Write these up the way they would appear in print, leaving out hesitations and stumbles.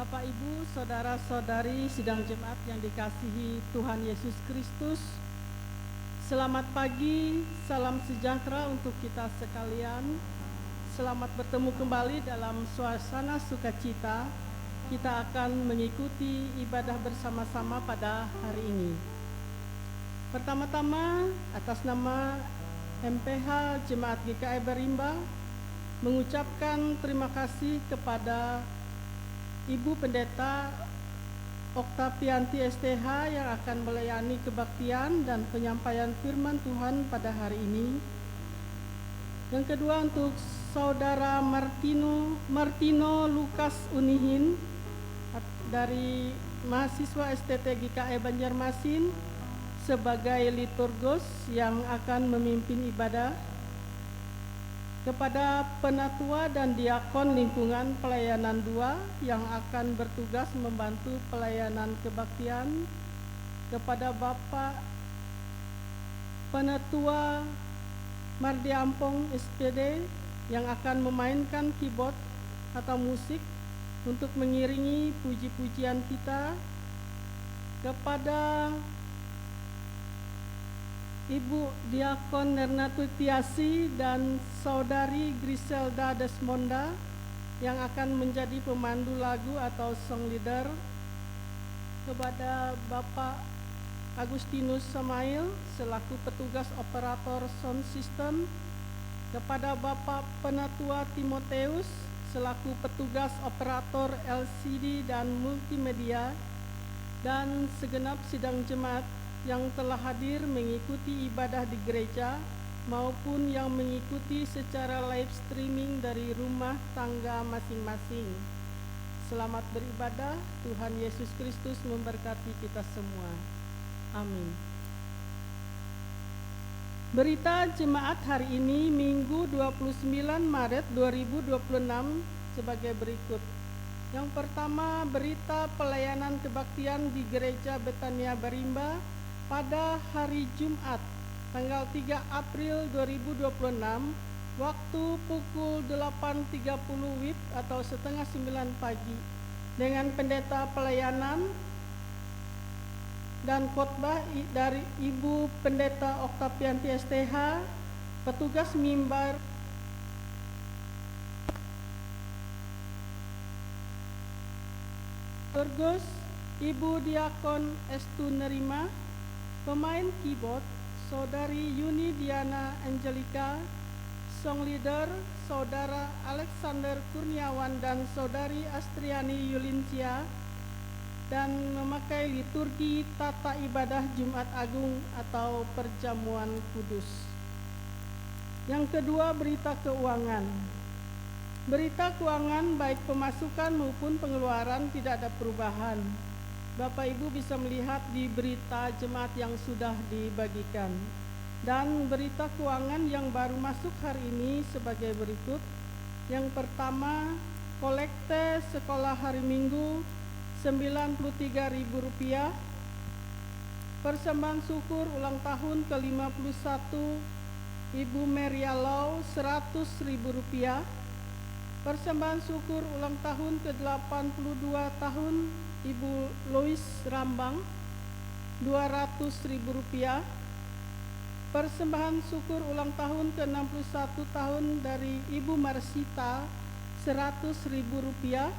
Bapak, Ibu, saudara-saudari sidang jemaat yang dikasihi Tuhan Yesus Kristus, selamat pagi, salam sejahtera untuk kita sekalian. Selamat bertemu kembali dalam suasana sukacita. Kita akan mengikuti ibadah bersama-sama pada hari ini. Pertama-tama, atas nama MPH Jemaat GKI Barimba, mengucapkan terima kasih kepada Ibu Pendeta Oktavianti STH yang akan melayani kebaktian dan penyampaian firman Tuhan pada hari ini. Yang kedua, untuk Saudara Martino Lukas Unihin dari mahasiswa STT GKI Banjarmasin sebagai liturgus yang akan memimpin ibadah. Kepada penatua dan diakon lingkungan pelayanan 2 yang akan bertugas membantu pelayanan kebaktian, kepada Bapak Penatua Mardi Ampong SPD yang akan memainkan keyboard atau musik untuk mengiringi puji-pujian kita, kepada Ibu Diakon Nernatu Tiasi dan Saudari Griselda Desmonda yang akan menjadi pemandu lagu atau song leader, kepada Bapak Agustinus Samail selaku petugas operator sound system, kepada Bapak Penatua Timoteus selaku petugas operator LCD dan multimedia, dan segenap sidang jemaat yang telah hadir mengikuti ibadah di gereja maupun yang mengikuti secara live streaming dari rumah tangga masing-masing. Selamat beribadah. Tuhan Yesus Kristus memberkati kita semua. Amin. Berita jemaat hari ini Minggu 29 Maret 2026 sebagai berikut. Yang pertama, berita pelayanan kebaktian di Gereja Betania Barimba pada hari Jumat tanggal 3 April 2026 waktu pukul 8.30 WIB atau setengah 9 pagi dengan pendeta pelayanan dan khotbah dari Ibu Pendeta Oktavianti STH, petugas mimbar liturgus Ibu Diakon Estu Nerima, pemain keyboard Saudari Yuni Diana Angelika, song leader Saudara Alexander Kurniawan dan Saudari Astriani Yulincia, dan memakai liturgi tata ibadah Jumat Agung atau Perjamuan Kudus. Yang kedua, berita keuangan. Berita keuangan baik pemasukan maupun pengeluaran tidak ada perubahan. Bapak Ibu bisa melihat di berita jemaat yang sudah dibagikan. Dan berita keuangan yang baru masuk hari ini sebagai berikut. Yang pertama, kolekte sekolah hari Minggu Rp93.000, persembahan syukur ulang tahun ke-51 Ibu Merialau Rp100.000, persembahan syukur ulang tahun ke-82 tahun Ibu Lois Rambang Rp200.000, persembahan syukur ulang tahun ke-61 tahun dari Ibu Marsita Rp100.000,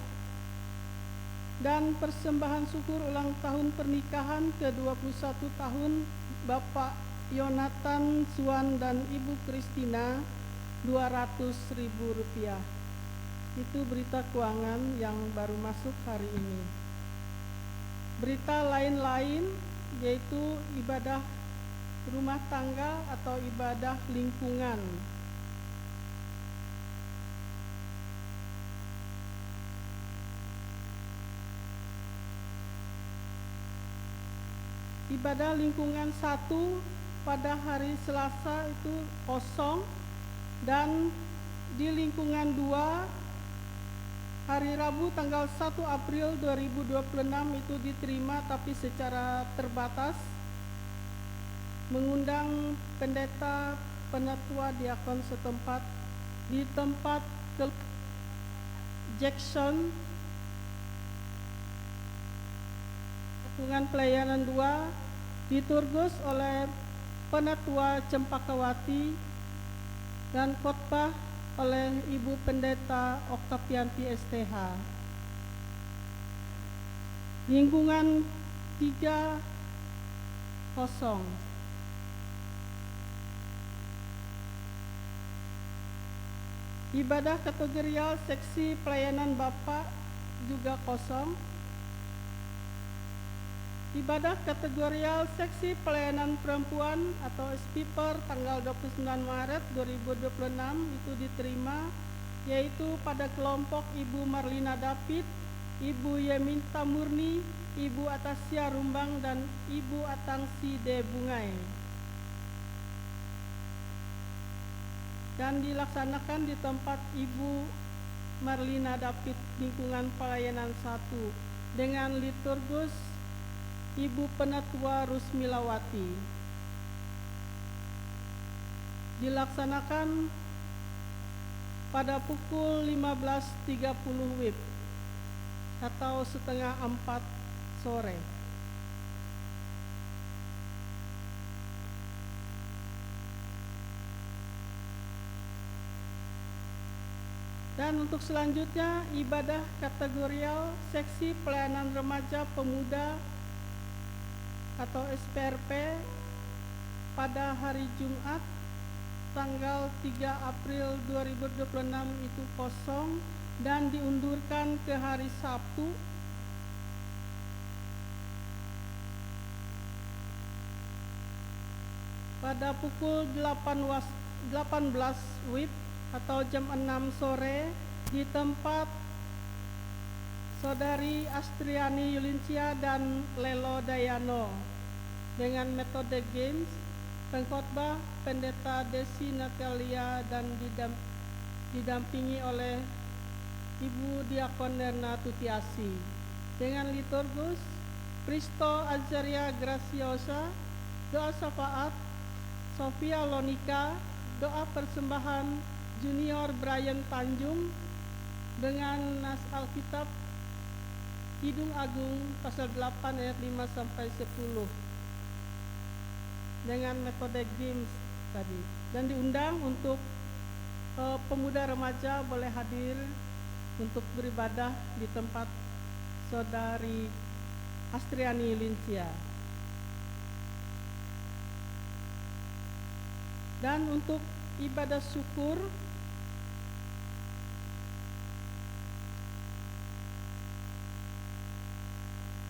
dan persembahan syukur ulang tahun pernikahan ke-21 tahun Bapak Yonatan Suan dan Ibu Kristina Rp200.000. Itu berita keuangan yang baru masuk hari ini. Berita lain-lain yaitu ibadah rumah tangga atau ibadah lingkungan. Ibadah lingkungan 1 pada hari Selasa itu kosong, dan di lingkungan 2 hari Rabu tanggal 1 April 2026 itu diterima tapi secara terbatas, mengundang pendeta, penatua, diakon setempat di tempat Jackson lingkungan pelayanan 2 diturgus oleh Penatua Cempakawati dan khotbah oleh Ibu Pendeta Oktavianti STH. Lingkungan 3 kosong. Ibadah kategorial seksi pelayanan Bapak juga kosong. Ibadah kategorial seksi pelayanan perempuan atau SPIPER tanggal 29 Maret 2026 itu diterima, yaitu pada kelompok Ibu Marlina David, Ibu Yeminta Murni, Ibu Atasya Rumbang, dan Ibu Atangsi De Bungai. Dan dilaksanakan di tempat Ibu Marlina David lingkungan pelayanan 1 dengan liturgus Ibu Penatua Rusmilawati. Dilaksanakan pada pukul 15.30 WIB atau setengah 4 sore. Dan untuk selanjutnya ibadah kategorial seksi pelayanan remaja pemuda atau SPRP pada hari Jumat tanggal 3 April 2026 itu kosong dan diundurkan ke hari Sabtu pada pukul 18 WIB atau jam 6 sore di tempat Saudari Astriani Yulincia dan Lelo Dayano dengan metode games, pengkhotbah Pendeta Desi Natalia dan didampingi oleh Ibu Diakon Nerna Tutiasi dengan liturgus Kristo Azaria Graciosa, doa syafaat Sofia Lonika, doa persembahan Junior Brian Tanjung dengan nas Alkitab Kidung Agung pasal 8 ayat 5 sampai 10 dengan metode games tadi, dan diundang untuk pemuda remaja boleh hadir untuk beribadah di tempat Saudari Astriani Lincia. Dan untuk ibadah syukur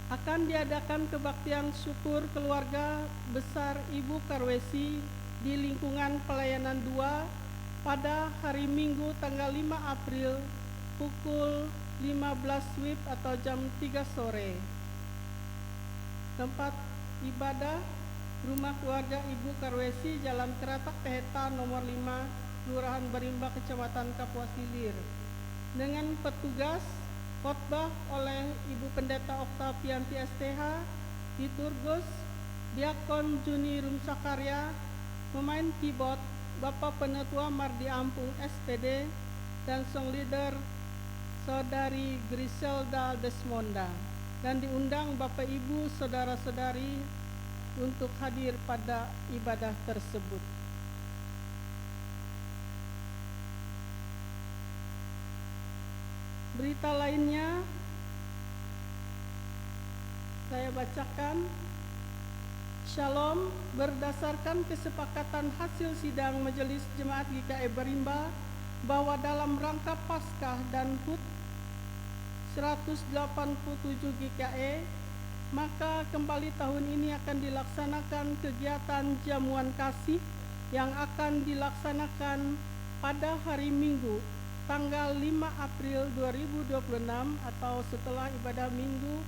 akan diadakan kebaktian syukur keluarga besar Ibu Karwesi di lingkungan pelayanan 2 pada hari Minggu tanggal 5 April pukul 15 WIB atau jam 3 sore. Tempat ibadah Rumah Keluarga Ibu Karwesi, Jalan Keratak Teheta nomor 5, Kelurahan Barimba, Kecamatan Kapuas Hilir. Dengan petugas khotbah oleh Ibu Pendeta Oktavianti STH, liturgus Diakon Juni Rumsakarya, pemain keyboard Bapak Penatua Mardi Ampung SPD, dan song leader Saudari Griselda Desmonda, dan diundang Bapak Ibu saudara-saudari untuk hadir pada ibadah tersebut. Berita lainnya saya bacakan. Shalom, berdasarkan kesepakatan hasil sidang Majelis Jemaat GKI Barimba bahwa dalam rangka Paskah dan HUT 187 GKI, maka kembali tahun ini akan dilaksanakan kegiatan jamuan kasih yang akan dilaksanakan pada hari Minggu tanggal 5 April 2026 atau setelah ibadah Minggu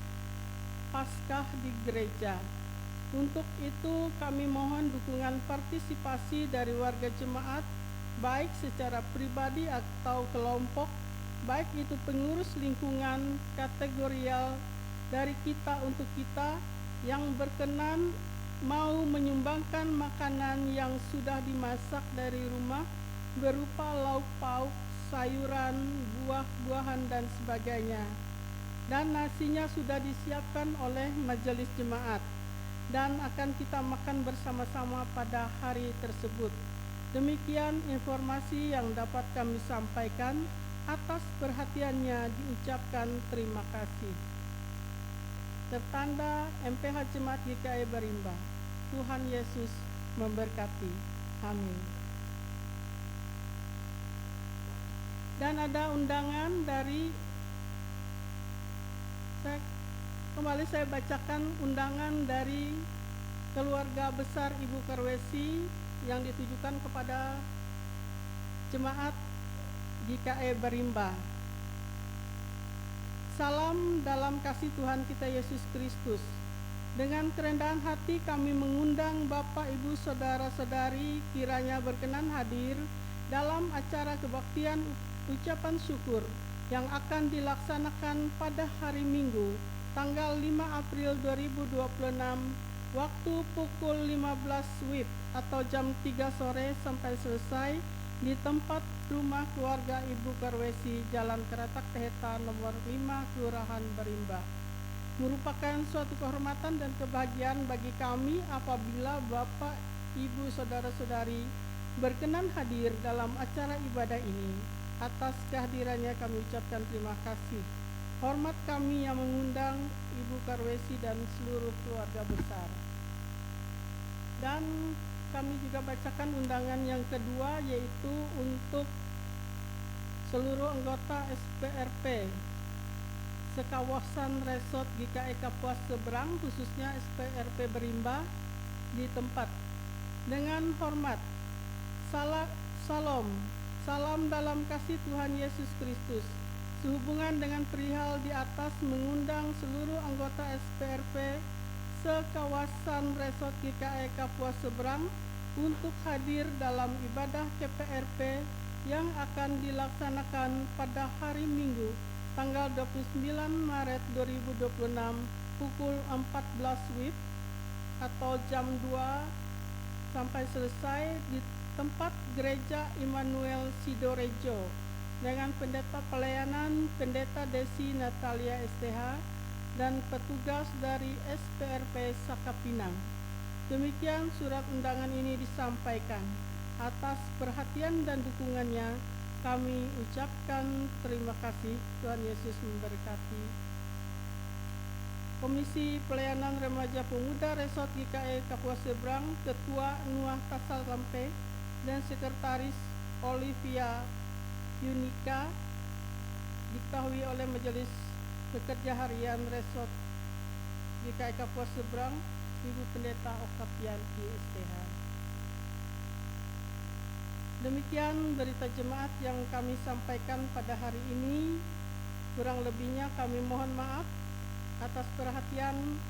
Paskah di gereja. Untuk itu kami mohon dukungan partisipasi dari warga jemaat, baik secara pribadi atau kelompok, baik itu pengurus lingkungan kategorial dari kita untuk kita yang berkenan mau menyumbangkan makanan yang sudah dimasak dari rumah berupa lauk pauk, sayuran, buah-buahan dan sebagainya. dan nasinya sudah disiapkan oleh majelis jemaat dan akan kita makan bersama-sama pada hari tersebut. Demikian informasi yang dapat kami sampaikan. Atas perhatiannya diucapkan terima kasih. Tertanda MPH Jemaat GKI Barimba. Tuhan Yesus memberkati. Amin. Dan ada undangan dari saya bacakan undangan dari keluarga besar Ibu Karwesi yang ditujukan kepada jemaat GKI Barimba. Salam dalam kasih Tuhan kita Yesus Kristus. Dengan kerendahan hati kami mengundang Bapak, Ibu, Saudara-saudari kiranya berkenan hadir dalam acara kebaktian ucapan syukur yang akan dilaksanakan pada hari Minggu, tanggal 5 April 2026, waktu pukul 15 WIB atau jam 3 sore sampai selesai di tempat rumah keluarga Ibu Karwesi, Jalan Keratak Teheta nomor 5, Kelurahan Barimba. Merupakan suatu kehormatan dan kebahagiaan bagi kami apabila Bapak, Ibu, Saudara-saudari berkenan hadir dalam acara ibadah ini. Atas kehadirannya kami ucapkan terima kasih. Hormat kami yang mengundang Ibu Karwesi dan seluruh keluarga besar. Dan kami juga bacakan undangan yang kedua, yaitu untuk seluruh anggota SPRP sekawasan resort GKI Kapuas Seberang, khususnya SPRP Barimba di tempat. Dengan hormat, salam dalam kasih Tuhan Yesus Kristus. Sehubungan dengan perihal di atas, mengundang seluruh anggota SPRP sekawasan resort GKI Kapuas Seberang untuk hadir dalam ibadah KPRP yang akan dilaksanakan pada hari Minggu, tanggal 29 Maret 2026 pukul 14 WIB atau jam 2 sampai selesai di tempat Gereja Immanuel Sidorejo dengan pendeta pelayanan Pendeta Desi Natalia STH dan petugas dari SPRP Sakapinang. Demikian surat undangan ini disampaikan. Atas perhatian dan dukungannya kami ucapkan terima kasih. Tuhan Yesus memberkati. Komisi Pelayanan Remaja Pemuda Resort GKI Kapuas Seberang, Ketua Nuah Tasal Lampe dan Sekretaris Olivia Yunika, diketahui oleh Majelis Pekerja Harian Resort GKI Kapuas Seberang, Ibu Pendeta Okapianti STH. Demikian berita jemaat yang kami sampaikan pada hari ini. Kurang lebihnya kami mohon maaf. Atas perhatian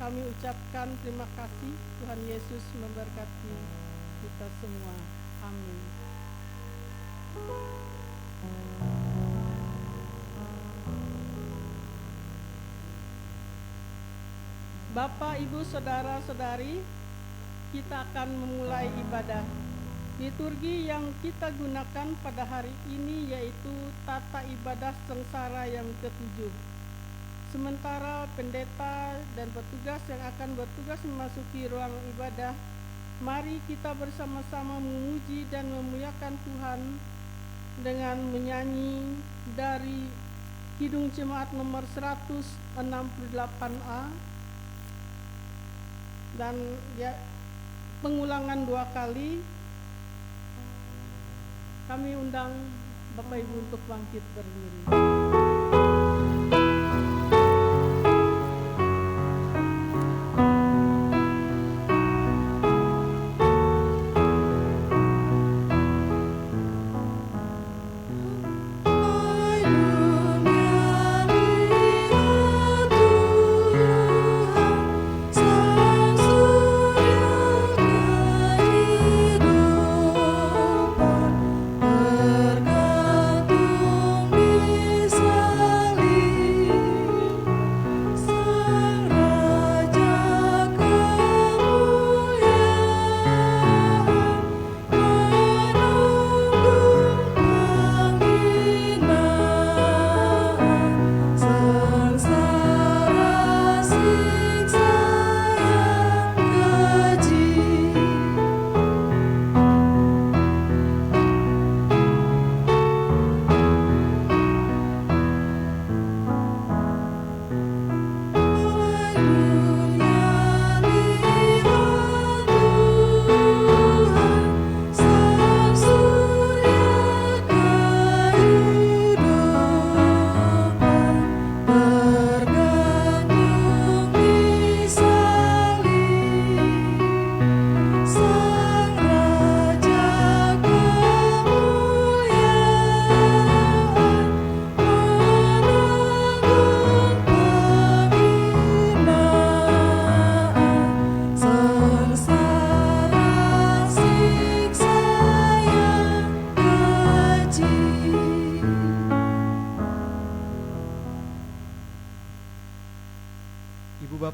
kami ucapkan terima kasih. Tuhan Yesus memberkati kita semua. Amin. Bapak, Ibu, Saudara-saudari, kita akan memulai ibadah. Liturgi yang kita gunakan pada hari ini yaitu tata ibadah sengsara yang ketujuh. Sementara pendeta dan petugas yang akan bertugas memasuki ruang ibadah, mari kita bersama-sama memuji dan memuliakan Tuhan dengan menyanyi dari Kidung Jemaat nomor 168A dan pengulangan 2 kali. Kami undang Bapak Ibu untuk bangkit berdiri. Tergantung bisa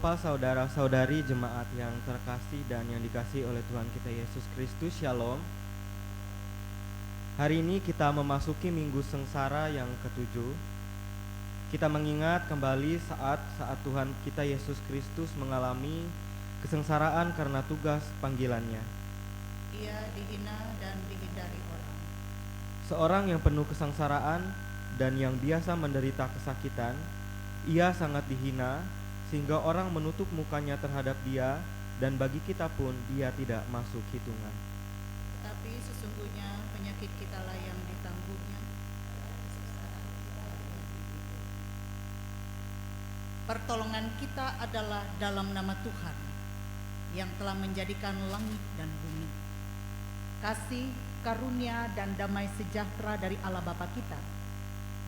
Bapak, saudara-saudari jemaat yang terkasih dan yang dikasihi oleh Tuhan kita Yesus Kristus, Shalom. Hari ini kita memasuki Minggu Sengsara yang ke-7. Kita mengingat kembali saat Tuhan kita Yesus Kristus mengalami kesengsaraan karena tugas panggilannya. Ia dihina dan dihindari orang. Seorang yang penuh kesengsaraan dan yang biasa menderita kesakitan, ia sangat dihina sehingga orang menutup mukanya terhadap dia, dan bagi kita pun dia tidak masuk hitungan. Tapi sesungguhnya penyakit kitalah yang ditanggungnya, pertolongan kita adalah dalam nama Tuhan yang telah menjadikan langit dan bumi. Kasih, karunia, dan damai sejahtera dari Allah Bapa kita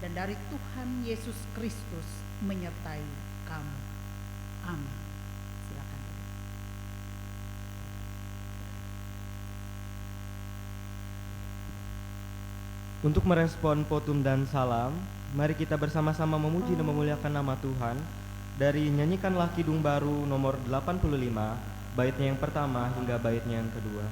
dan dari Tuhan Yesus Kristus menyertai kamu. Amin. Silakan. Untuk merespon potum dan salam, mari kita bersama-sama memuji dan memuliakan nama Tuhan dari Nyanyikanlah Kidung Baru nomor 85, baitnya yang pertama hingga baitnya yang kedua.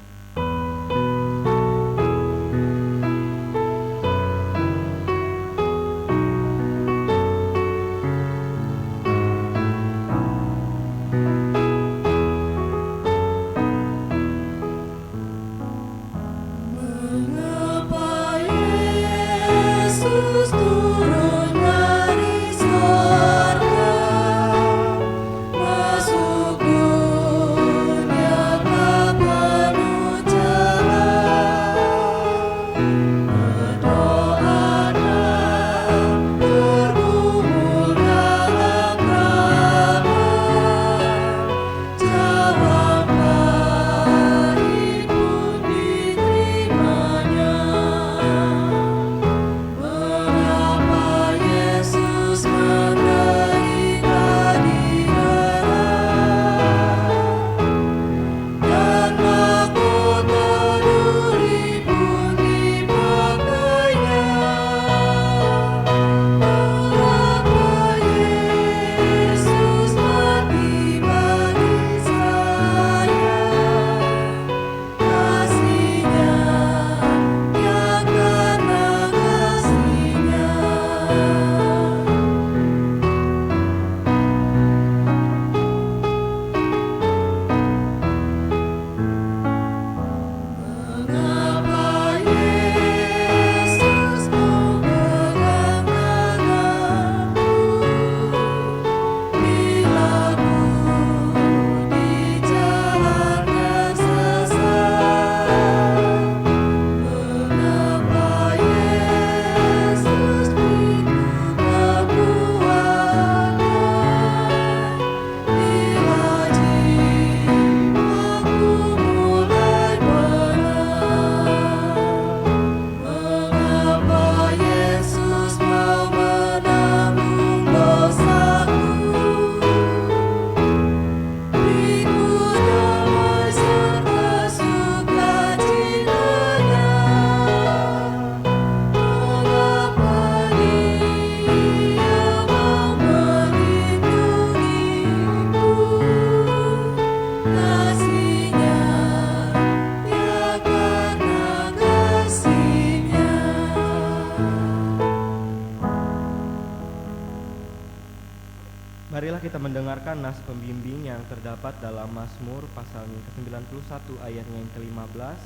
Marilah kita mendengarkan nas pembimbing yang terdapat dalam Mazmur pasal ke-91 ayatnya yang ke-15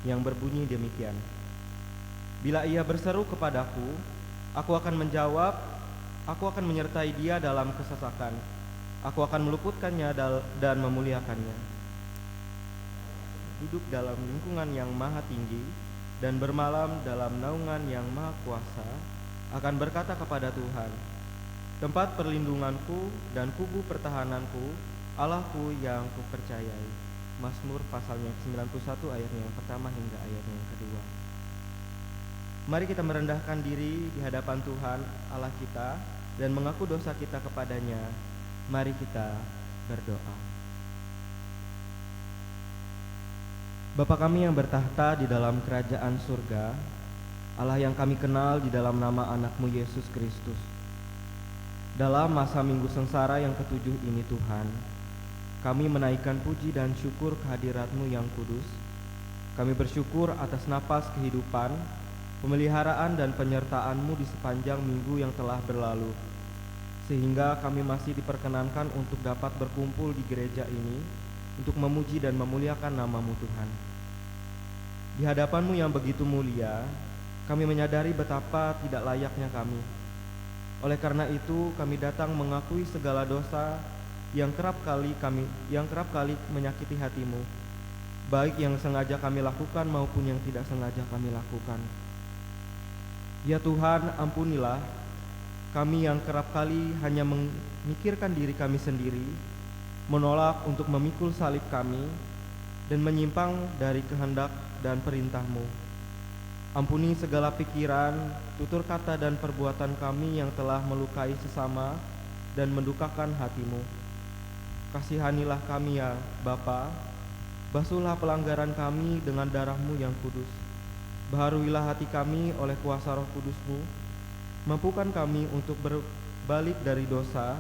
yang berbunyi demikian. Bila ia berseru kepadaku, aku akan menjawab, aku akan menyertai dia dalam kesesakan, aku akan meluputkannya dan memuliakannya. Duduk dalam lingkungan yang maha tinggi dan bermalam dalam naungan yang maha kuasa, akan berkata kepada Tuhan, tempat perlindunganku dan kubu pertahananku, Allahku yang kupercayai. Mazmur pasalnya ke-91 ayatnya yang pertama hingga ayatnya yang kedua. Mari kita merendahkan diri di hadapan Tuhan Allah kita dan mengaku dosa kita kepadanya. Mari kita berdoa. Bapa kami yang bertahta di dalam kerajaan surga, Allah yang kami kenal di dalam nama anak-Mu Yesus Kristus, Dalam masa minggu sengsara yang ketujuh ini Tuhan, kami menaikkan puji dan syukur kehadirat-Mu yang kudus. Kami bersyukur atas napas kehidupan, pemeliharaan dan penyertaan-Mu di sepanjang minggu yang telah berlalu, sehingga kami masih diperkenankan untuk dapat berkumpul di gereja ini untuk memuji dan memuliakan nama-Mu Tuhan. Di hadapan-Mu yang begitu mulia, kami menyadari betapa tidak layaknya kami. Oleh karena itu, kami datang mengakui segala dosa yang kerap kali menyakiti hati-Mu, baik yang sengaja kami lakukan maupun yang tidak sengaja kami lakukan. Ya Tuhan, ampunilah kami yang kerap kali hanya memikirkan diri kami sendiri, menolak untuk memikul salib kami, dan menyimpang dari kehendak dan perintah-Mu. Ampuni segala pikiran, tutur kata dan perbuatan kami yang telah melukai sesama dan mendukakan hati-Mu. Kasihanilah kami ya Bapa, basuhlah pelanggaran kami dengan darah-Mu yang kudus. Baharuilah hati kami oleh kuasa Roh Kudus-Mu, mampukan kami untuk berbalik dari dosa,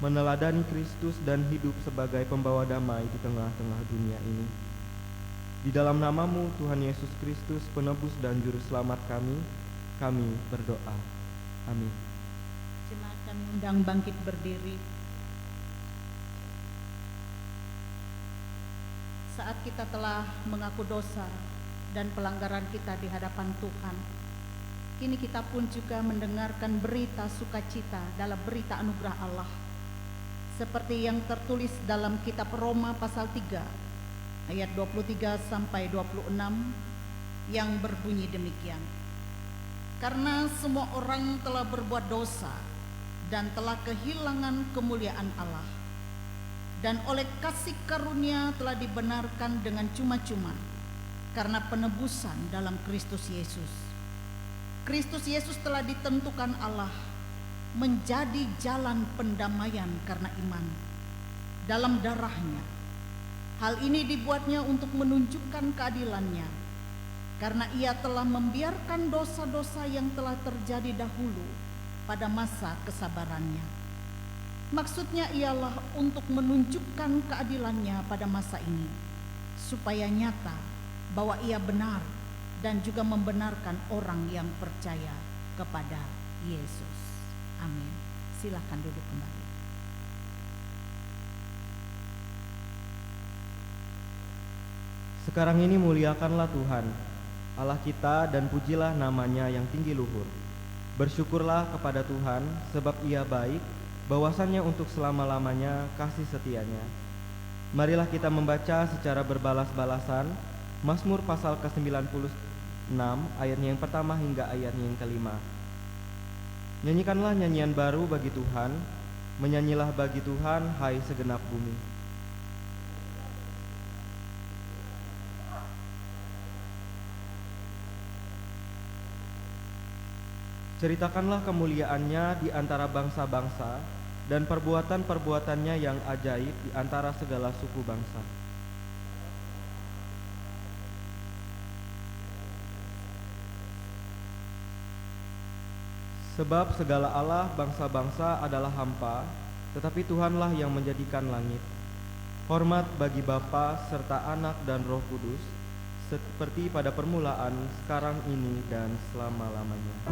meneladani Kristus dan hidup sebagai pembawa damai di tengah-tengah dunia ini. Di dalam nama-Mu Tuhan Yesus Kristus, penebus dan juru selamat kami berdoa. Amin. Jemaat kami undang bangkit berdiri. Saat kita telah mengaku dosa dan pelanggaran kita di hadapan Tuhan, kini kita pun juga mendengarkan berita sukacita dalam berita anugerah Allah, seperti yang tertulis dalam kitab Roma pasal 3 ayat 23 sampai 26 yang berbunyi demikian. Karena semua orang telah berbuat dosa dan telah kehilangan kemuliaan Allah, dan oleh kasih karunia telah dibenarkan dengan cuma-cuma karena penebusan dalam Kristus Yesus. Kristus Yesus telah ditentukan Allah menjadi jalan pendamaian karena iman dalam darah-Nya. Hal ini dibuatnya untuk menunjukkan keadilan-Nya, karena Ia telah membiarkan dosa-dosa yang telah terjadi dahulu pada masa kesabaran-Nya. Maksudnya ialah untuk menunjukkan keadilan-Nya pada masa ini, supaya nyata bahwa Ia benar dan juga membenarkan orang yang percaya kepada Yesus. Amin. Silakan duduk kembali. Sekarang ini muliakanlah Tuhan Allah kita dan pujilah nama-Nya yang tinggi luhur. Bersyukurlah kepada Tuhan sebab Ia baik, bahwasannya untuk selama-lamanya kasih setia-Nya. Marilah kita membaca secara berbalas-balasan Mazmur pasal ke-96 ayatnya yang pertama hingga ayatnya yang kelima. Nyanyikanlah nyanyian baru bagi Tuhan, menyanyilah bagi Tuhan, hai segenap bumi. Ceritakanlah kemuliaan-Nya di antara bangsa-bangsa dan perbuatan-perbuatan-Nya yang ajaib di antara segala suku bangsa. Sebab segala Allah bangsa-bangsa adalah hampa, tetapi Tuhanlah yang menjadikan langit. Hormat bagi Bapa serta Anak dan Roh Kudus, seperti pada permulaan, sekarang ini, dan selama-lamanya.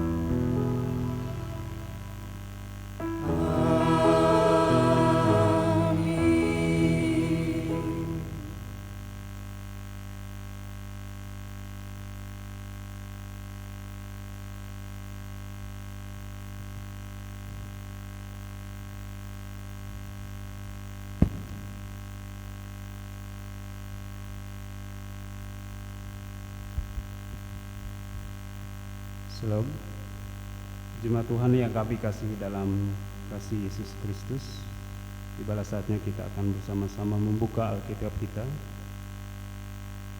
Shalom. Jemaat Tuhan yang kami kasih dalam kasih Yesus Kristus, tibalah saatnya kita akan bersama-sama membuka Alkitab kita.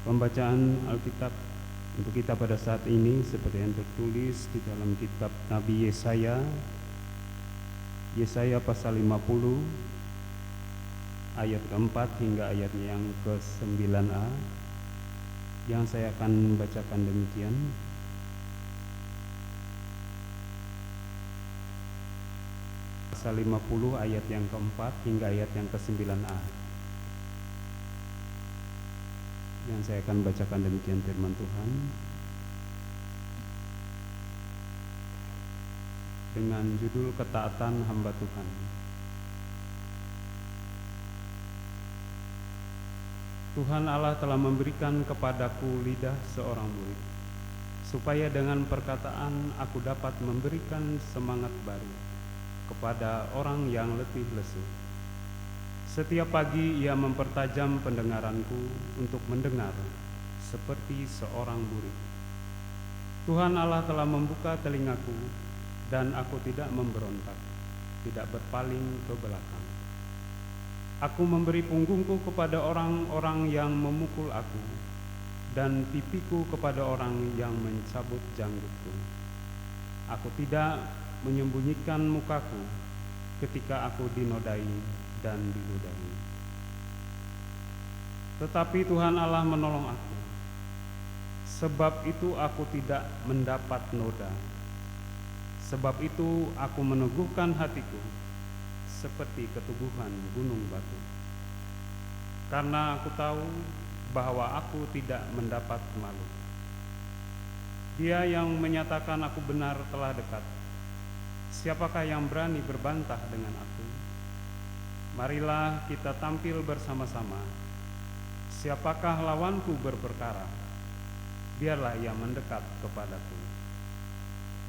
Pembacaan Alkitab untuk kita pada saat ini seperti yang tertulis di dalam kitab Nabi Yesaya pasal 50 ayat keempat hingga ayatnya yang ke-9a, yang saya akan bacakan demikian. pasal 50 ayat yang keempat hingga ayat yang ke-9a. Yang saya akan bacakan demikian firman Tuhan. Dengan judul ketaatan hamba Tuhan. Tuhan Allah telah memberikan kepadaku lidah seorang murid, supaya dengan perkataan aku dapat memberikan semangat baru kepada orang yang letih lesu. Setiap pagi ia mempertajam pendengaranku untuk mendengar seperti seorang murid. Tuhan Allah telah membuka telingaku dan aku tidak memberontak, tidak berpaling ke belakang. Aku memberi punggungku kepada orang-orang yang memukul aku, dan pipiku kepada orang yang mencabut janggutku. Aku tidak menyembunyikan mukaku ketika aku dinodai dan diludahi. Tetapi Tuhan Allah menolong aku. Sebab itu aku tidak mendapat noda. Sebab itu aku meneguhkan hatiku seperti keteguhan gunung batu. Karena aku tahu bahwa aku tidak mendapat malu. Dia yang menyatakan aku benar telah dekat. Siapakah yang berani berbantah dengan aku? Marilah kita tampil bersama-sama. Siapakah lawanku berperkara? Biarlah ia mendekat kepadaku.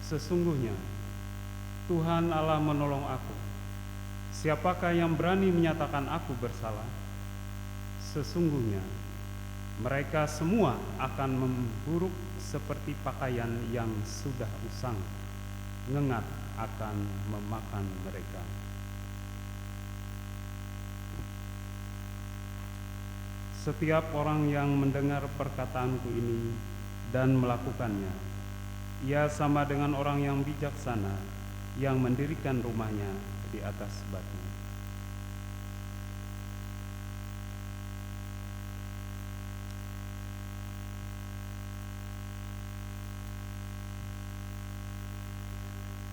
Sesungguhnya Tuhan Allah menolong aku. Siapakah yang berani menyatakan aku bersalah? Sesungguhnya mereka semua akan memburuk seperti pakaian yang sudah usang, ngengat akan memakan mereka. Setiap orang yang mendengar perkataanku ini dan melakukannya, ia sama dengan orang yang bijaksana yang mendirikan rumahnya di atas batu.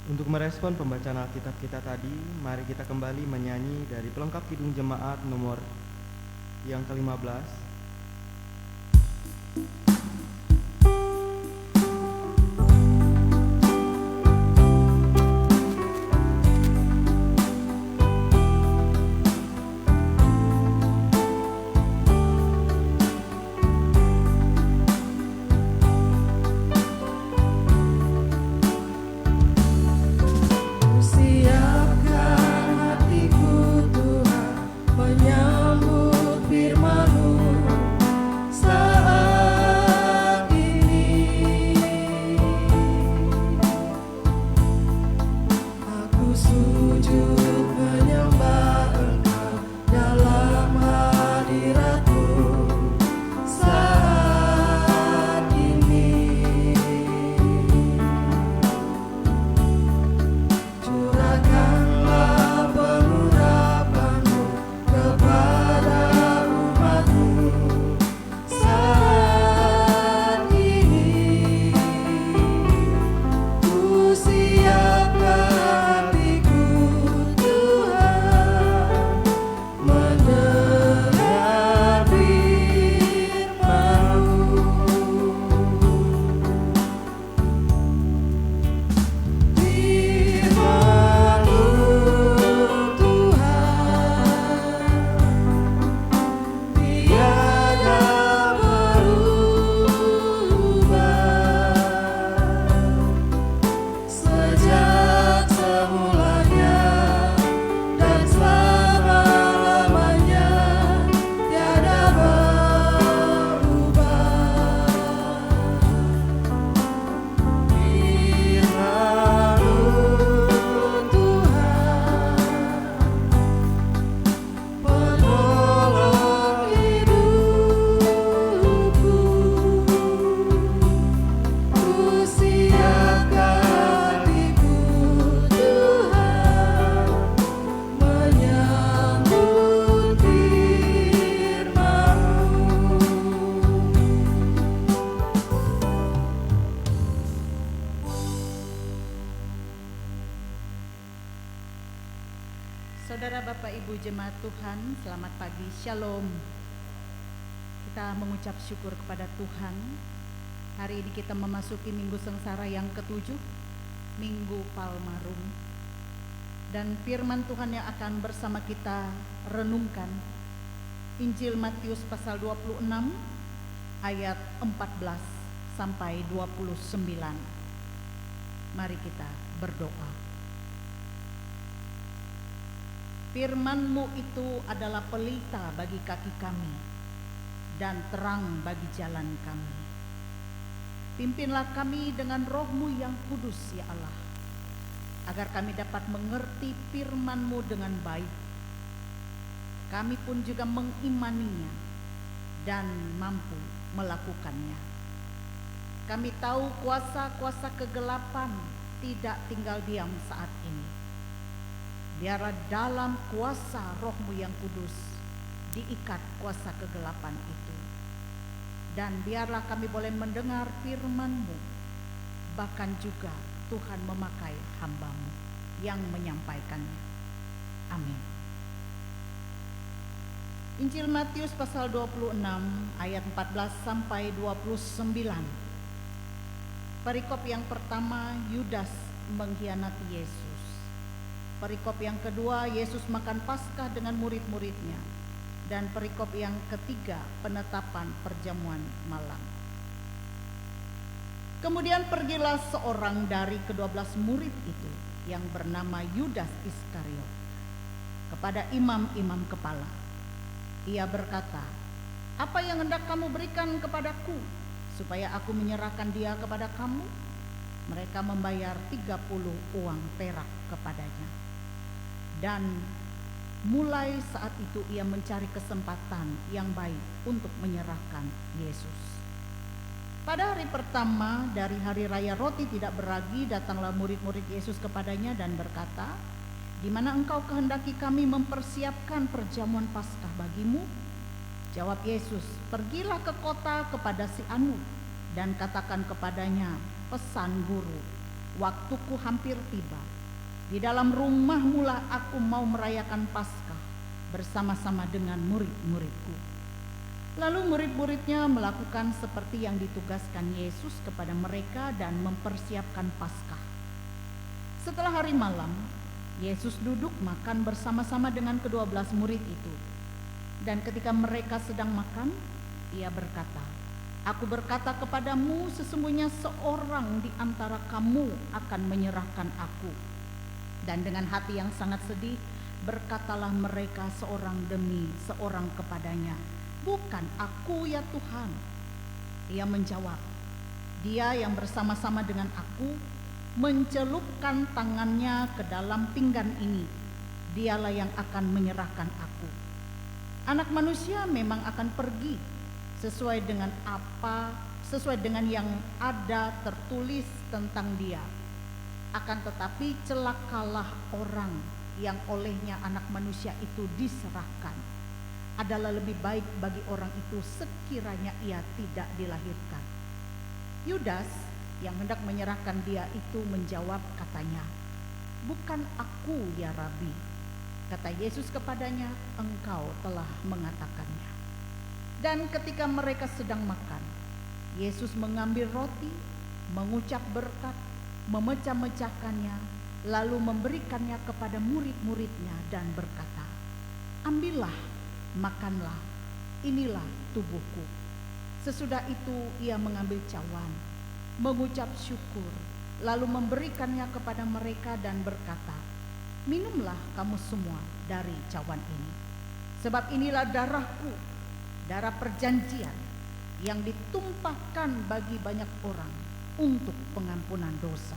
Untuk merespon pembacaan Alkitab kita tadi, mari kita kembali menyanyi dari pelengkap Kidung Jemaat nomor yang ke-15. Siapkan hatiku Tuhan menyambut firman-Mu. Ibu jemaat Tuhan, selamat pagi, Shalom. Kita mengucap syukur kepada Tuhan. Hari ini kita memasuki Minggu Sengsara yang ke-7, Minggu Palmarum. Dan firman Tuhan yang akan bersama kita renungkan, Injil Matius pasal 26 ayat 14 sampai 29. Mari kita berdoa. Firman-Mu itu adalah pelita bagi kaki kami dan terang bagi jalan kami. Pimpinlah kami dengan Roh-Mu yang kudus, ya Allah, agar kami dapat mengerti firman-Mu dengan baik. Kami pun juga mengimaninya dan mampu melakukannya. Kami tahu kuasa-kuasa kegelapan tidak tinggal diam saat ini. Biarlah dalam kuasa Roh-Mu yang kudus diikat kuasa kegelapan itu. Dan biarlah kami boleh mendengar firman-Mu, bahkan juga Tuhan memakai hamba-Mu yang menyampaikannya. Amin. Injil Matius pasal 26 ayat 14 sampai 29. Perikop yang pertama, Yudas mengkhianati Yesus. Perikop yang kedua, Yesus makan Paskah dengan murid-muridnya. Dan perikop yang ketiga, penetapan perjamuan malam. Kemudian pergilah seorang dari ke-12 murid itu yang bernama Yudas Iskariot kepada imam-imam kepala. Ia berkata, "Apa yang hendak kamu berikan kepadaku supaya aku menyerahkan dia kepada kamu?" Mereka membayar 30 uang perak kepadanya. Dan mulai saat itu ia mencari kesempatan yang baik untuk menyerahkan Yesus. Pada hari pertama dari hari raya roti tidak beragi, datanglah murid-murid Yesus kepadanya dan berkata, "Di mana engkau kehendaki kami mempersiapkan perjamuan Paskah bagimu?" Jawab Yesus, "Pergilah ke kota kepada si anu dan katakan kepadanya, pesan guru, waktuku hampir tiba. Di dalam rumahmu lah aku mau merayakan Paskah bersama-sama dengan murid-muridku." Lalu murid-muridnya melakukan seperti yang ditugaskan Yesus kepada mereka dan mempersiapkan Paskah. Setelah hari malam, Yesus duduk makan bersama-sama dengan ke-12 murid itu. Dan ketika mereka sedang makan, ia berkata, "Aku berkata kepadamu, sesungguhnya seorang di antara kamu akan menyerahkan aku." Dan dengan hati yang sangat sedih, berkatalah mereka seorang demi seorang kepadanya, "Bukan aku ya Tuhan." Ia menjawab, "Dia yang bersama-sama dengan aku mencelupkan tangannya ke dalam pinggan ini, dialah yang akan menyerahkan aku. Anak manusia memang akan pergi sesuai dengan yang ada tertulis tentang dia. Akan tetapi celakalah orang yang olehnya anak manusia itu diserahkan. Adalah lebih baik bagi orang itu sekiranya ia tidak dilahirkan." Yudas yang hendak menyerahkan dia itu menjawab katanya, "Bukan aku ya Rabi." Kata Yesus kepadanya, "Engkau telah mengatakannya." Dan ketika mereka sedang makan, Yesus mengambil roti, mengucap berkat, memecah-mecahkannya, lalu memberikannya kepada murid-muridnya dan berkata, "Ambillah, makanlah, inilah tubuhku." Sesudah itu ia mengambil cawan, mengucap syukur, lalu memberikannya kepada mereka dan berkata, "Minumlah kamu semua dari cawan ini, sebab inilah darahku, darah perjanjian yang ditumpahkan bagi banyak orang untuk pengampunan dosa.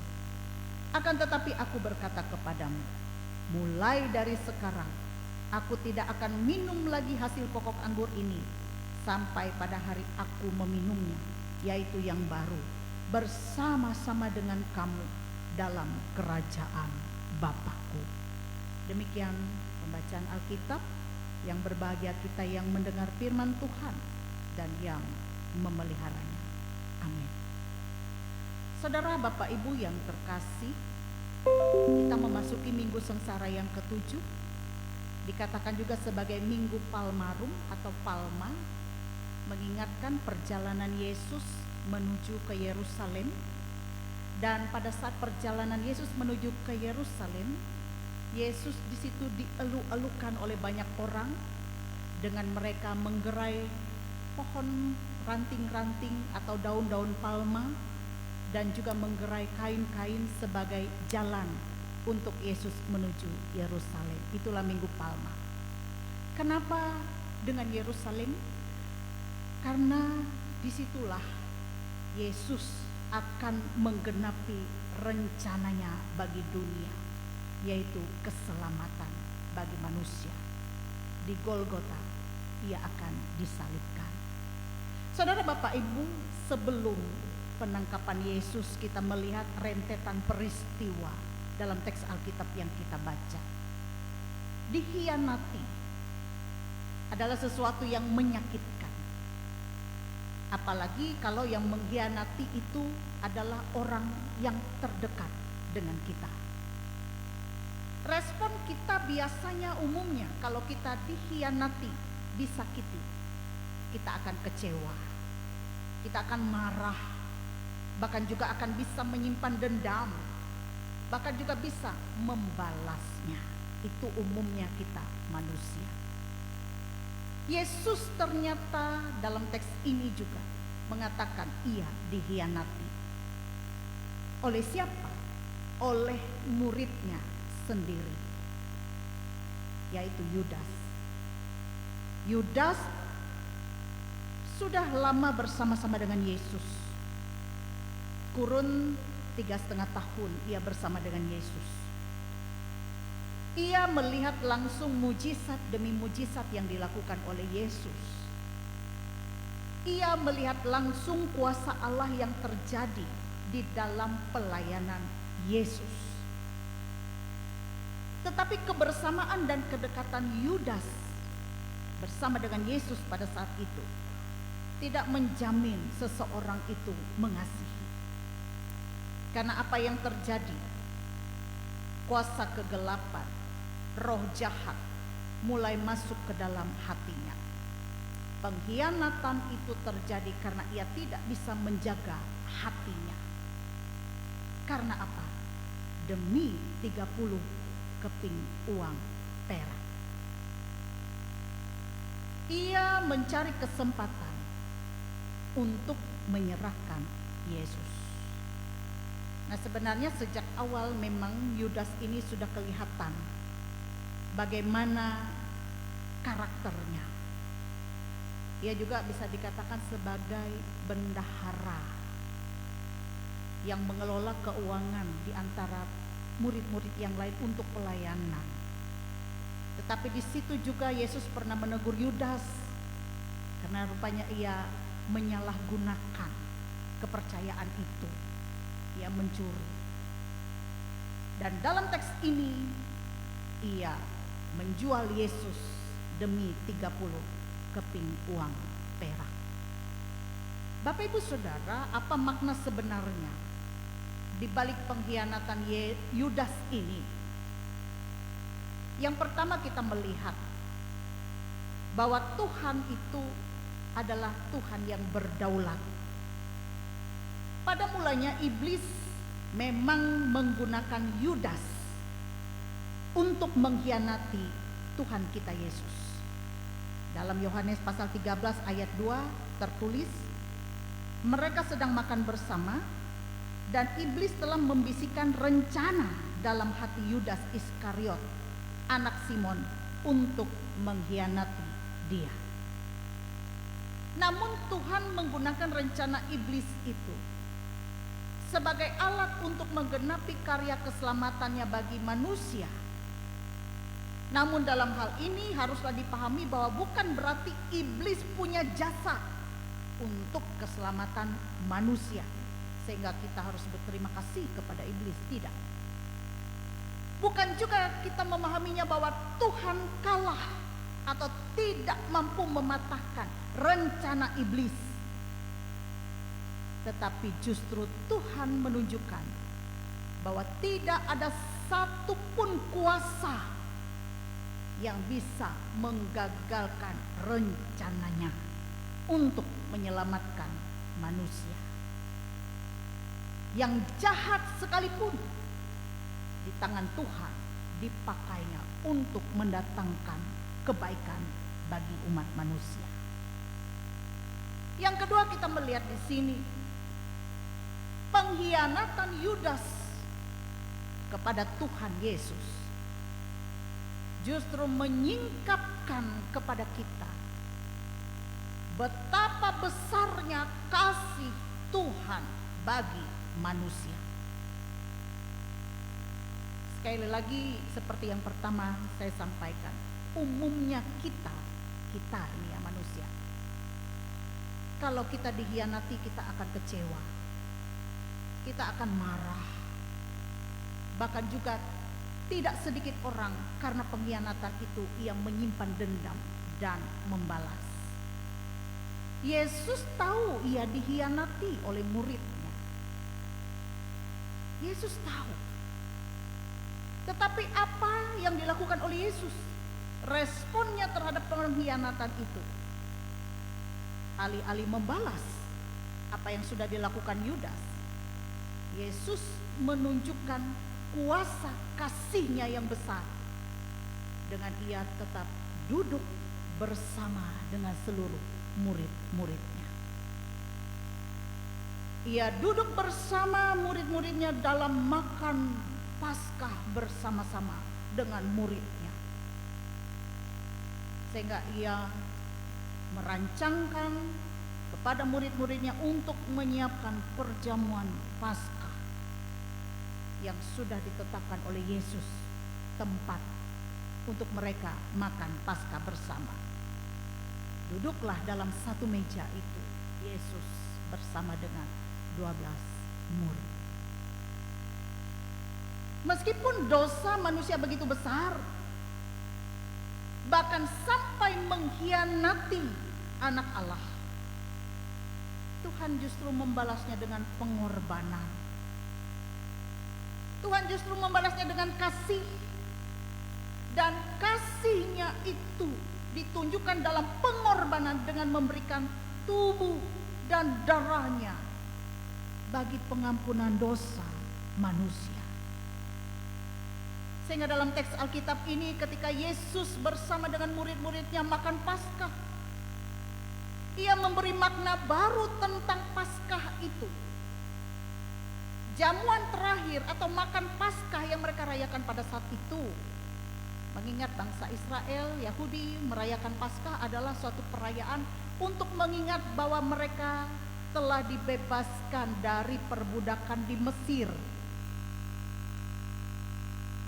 Akan tetapi aku berkata kepadamu, mulai dari sekarang aku tidak akan minum lagi hasil pokok anggur ini sampai pada hari aku meminumnya, yaitu yang baru, bersama-sama dengan kamu dalam kerajaan Bapakku." Demikian pembacaan Alkitab. Yang berbahagia kita yang mendengar firman Tuhan dan yang memeliharanya. Amin. Saudara, Bapak, Ibu yang terkasih, kita memasuki Minggu Sengsara yang ke-7, dikatakan juga sebagai Minggu Palmarum atau Palma, mengingatkan perjalanan Yesus menuju ke Yerusalem. Dan pada saat perjalanan Yesus menuju ke Yerusalem, Yesus di situ dielu-elukan oleh banyak orang dengan mereka menggerai pohon ranting-ranting atau daun-daun palma dan juga menggerai kain-kain sebagai jalan untuk Yesus menuju Yerusalem. Itulah Minggu Palma. Kenapa dengan Yerusalem? Karena disitulah Yesus akan menggenapi rencananya bagi dunia, yaitu keselamatan bagi manusia. Di Golgota ia akan disalibkan. Saudara, Bapak, Ibu, sebelum penangkapan Yesus kita melihat rentetan peristiwa dalam teks Alkitab yang kita baca. Dikhianati adalah sesuatu yang menyakitkan. Apalagi kalau yang mengkhianati itu adalah orang yang terdekat dengan kita. Respon kita biasanya umumnya kalau kita dikhianati, disakiti, kita akan kecewa, kita akan marah, bahkan juga akan bisa menyimpan dendam, bahkan juga bisa membalasnya. Itu umumnya kita manusia. Yesus ternyata dalam teks ini juga mengatakan ia dikhianati. Oleh siapa? Oleh muridnya sendiri, yaitu Yudas. Yudas sudah lama bersama-sama dengan Yesus. Kurun 3,5 tahun ia bersama dengan Yesus. Ia melihat langsung mujizat demi mujizat yang dilakukan oleh Yesus. Ia melihat langsung kuasa Allah yang terjadi di dalam pelayanan Yesus. Tetapi kebersamaan dan kedekatan Yudas bersama dengan Yesus pada saat itu tidak menjamin seseorang itu mengasihi. Karena apa yang terjadi? Kuasa kegelapan, roh jahat mulai masuk ke dalam hatinya. Pengkhianatan itu terjadi karena ia tidak bisa menjaga hatinya. Karena apa? Demi 30 keping uang perak. Ia mencari kesempatan untuk menyerahkan Yesus. Nah, sebenarnya sejak awal memang Yudas ini sudah kelihatan bagaimana karakternya. Ia juga bisa dikatakan sebagai bendahara yang mengelola keuangan di antara murid-murid yang lain untuk pelayanan. Tetapi di situ juga Yesus pernah menegur Yudas karena rupanya ia menyalahgunakan kepercayaan itu. Ia mencuri. Dan dalam teks ini ia menjual Yesus demi 30 keping uang perak. Bapak Ibu Saudara, apa makna sebenarnya di balik pengkhianatan Yudas ini? Yang pertama, kita melihat bahwa Tuhan itu adalah Tuhan yang berdaulat. Pada mulanya iblis memang menggunakan Yudas untuk mengkhianati Tuhan kita Yesus. Dalam Yohanes pasal 13 ayat 2 tertulis, mereka sedang makan bersama dan iblis telah membisikkan rencana dalam hati Yudas Iskariot, anak Simon, untuk mengkhianati dia. Namun Tuhan menggunakan rencana iblis itu sebagai alat untuk menggenapi karya keselamatannya bagi manusia. Namun dalam hal ini haruslah dipahami bahwa bukan berarti iblis punya jasa untuk keselamatan manusia, sehingga kita harus berterima kasih kepada iblis. Tidak. Bukan juga kita memahaminya bahwa Tuhan kalah atau tidak mampu mematahkan rencana iblis. Tetapi justru Tuhan menunjukkan bahwa tidak ada satupun kuasa yang bisa menggagalkan rencananya untuk menyelamatkan manusia. Yang jahat sekalipun di tangan Tuhan dipakainya untuk mendatangkan kebaikan bagi umat manusia. Yang kedua, kita melihat di sini pengkhianatan Yudas kepada Tuhan Yesus justru menyingkapkan kepada kita betapa besarnya kasih Tuhan bagi manusia. Sekali lagi, seperti yang pertama saya sampaikan, umumnya kita ini ya manusia, kalau kita dikhianati kita akan kecewa, kita akan marah. Bahkan juga tidak sedikit orang karena pengkhianatan itu yang menyimpan dendam dan membalas. Yesus tahu ia dikhianati oleh muridnya. Yesus tahu. Tetapi apa yang dilakukan oleh Yesus? Responnya terhadap pengkhianatan itu, alih-alih membalas apa yang sudah dilakukan Yudas, Yesus menunjukkan kuasa kasih-Nya yang besar dengan ia tetap duduk bersama dengan seluruh murid-muridnya. Ia duduk bersama murid-muridnya dalam makan Paskah bersama-sama dengan muridnya, sehingga ia merancangkan kepada murid-muridnya untuk menyiapkan perjamuan Paskah yang sudah ditetapkan oleh Yesus, tempat untuk mereka makan Paskah bersama. Duduklah dalam satu meja itu Yesus bersama dengan 12 murid. Meskipun dosa manusia begitu besar, bahkan sampai mengkhianati anak Allah, Tuhan justru membalasnya dengan pengorbanan. Tuhan justru membalasnya dengan kasih, dan kasih-Nya itu ditunjukkan dalam pengorbanan dengan memberikan tubuh dan darah-Nya bagi pengampunan dosa manusia. Sehingga dalam teks Alkitab ini, ketika Yesus bersama dengan murid-muridnya makan Paskah, ia memberi makna baru tentang Paskah itu. Jamuan terakhir atau makan Paskah yang mereka rayakan pada saat itu, mengingat bangsa Israel, Yahudi merayakan Paskah adalah suatu perayaan untuk mengingat bahwa mereka telah dibebaskan dari perbudakan di Mesir.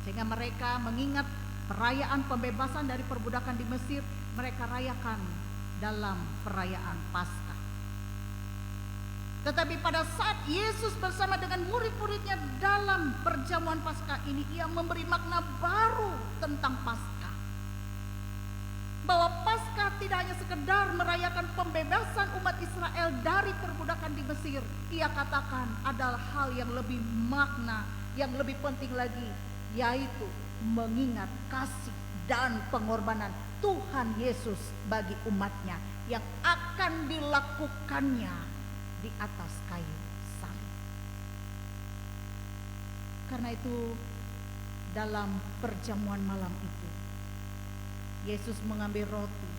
Sehingga mereka mengingat perayaan pembebasan dari perbudakan di Mesir, mereka rayakan dalam perayaan Paskah. Tetapi pada saat Yesus bersama dengan murid-muridnya dalam perjamuan Paskah ini, ia memberi makna baru tentang Paskah. Bahwa Paskah tidak hanya sekedar merayakan pembebasan umat Israel dari perbudakan di Mesir. Ia katakan adalah hal yang lebih makna, yang lebih penting lagi, yaitu mengingat kasih dan pengorbanan Tuhan Yesus bagi umatnya yang akan dilakukannya di atas kayu salib. Karena itu dalam perjamuan malam itu, Yesus mengambil roti,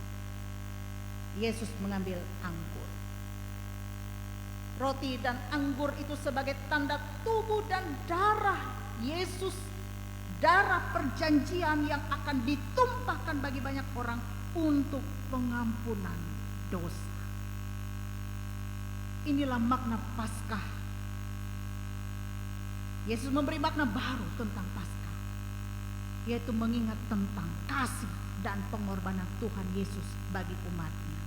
Yesus mengambil anggur. Roti dan anggur itu sebagai tanda tubuh dan darah Yesus, darah perjanjian yang akan ditumpahkan bagi banyak orang untuk pengampunan dosa. Inilah makna Paskah. Yesus memberi makna baru tentang Paskah, yaitu mengingat tentang kasih dan pengorbanan Tuhan Yesus bagi umatnya.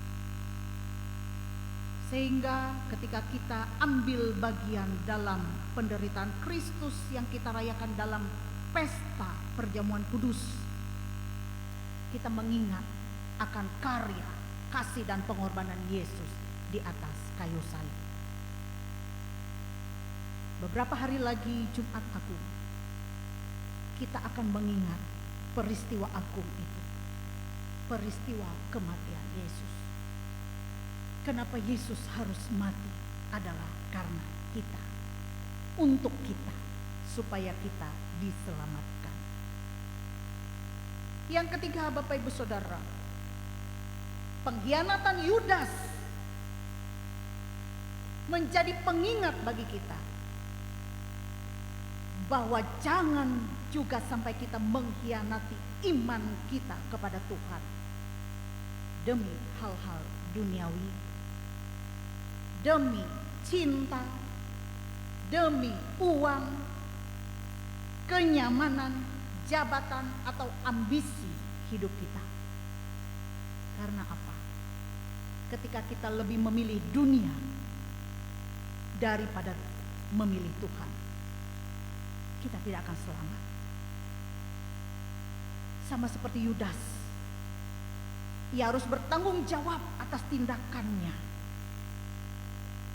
Sehingga ketika kita ambil bagian dalam penderitaan Kristus yang kita rayakan dalam pesta perjamuan kudus, kita mengingat akan karya, kasih dan pengorbanan Yesus di atas kayu salib. Beberapa hari lagi Jumat Agung, kita akan mengingat peristiwa agung itu. peristiwa kematian Yesus. Kenapa Yesus harus mati adalah karena kita, untuk kita, supaya kita diselamatkan. Yang ketiga, Bapak Ibu Saudara, pengkhianatan Yudas menjadi pengingat bagi kita bahwa jangan juga sampai kita mengkhianati iman kita kepada Tuhan demi hal-hal duniawi, demi cinta, demi uang, kenyamanan, jabatan, atau ambisi hidup kita. Karena apa? Ketika kita lebih memilih dunia daripada memilih Tuhan, kita tidak akan selamat. Sama seperti Yudas, ia harus bertanggung jawab atas tindakannya.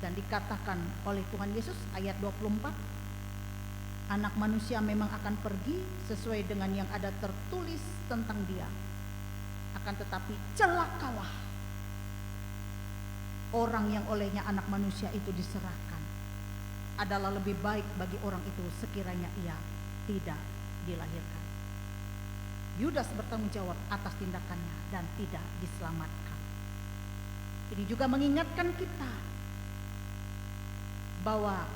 Dan dikatakan oleh Tuhan Yesus ayat 24, Anak Manusia memang akan pergi sesuai dengan yang ada tertulis tentang dia. Akan tetapi celakalah orang yang olehnya Anak Manusia itu diserahkan. Adalah lebih baik bagi orang itu sekiranya ia tidak dilahirkan. Yudas bertanggung jawab atas tindakannya dan tidak diselamatkan. Ini juga mengingatkan kita bahwa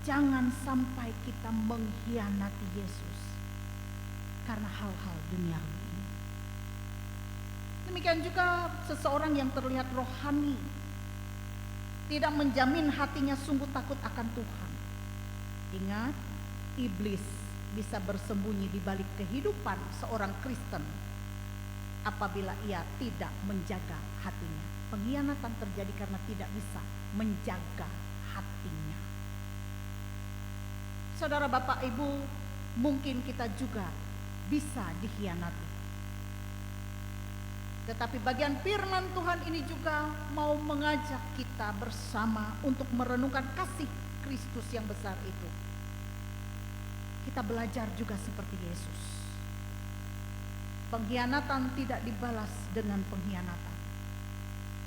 jangan sampai kita mengkhianati Yesus karena hal-hal duniawi ini. Demikian juga seseorang yang terlihat rohani tidak menjamin hatinya sungguh takut akan Tuhan. Ingat, iblis bisa bersembunyi di balik kehidupan seorang Kristen apabila ia tidak menjaga hatinya. Pengkhianatan terjadi karena tidak bisa menjaga hatinya. Saudara, Bapak, Ibu, mungkin kita juga bisa dikhianati. Tetapi bagian firman Tuhan ini juga mau mengajak kita bersama untuk merenungkan kasih Kristus yang besar itu. Kita belajar juga seperti Yesus. Pengkhianatan tidak dibalas dengan pengkhianatan.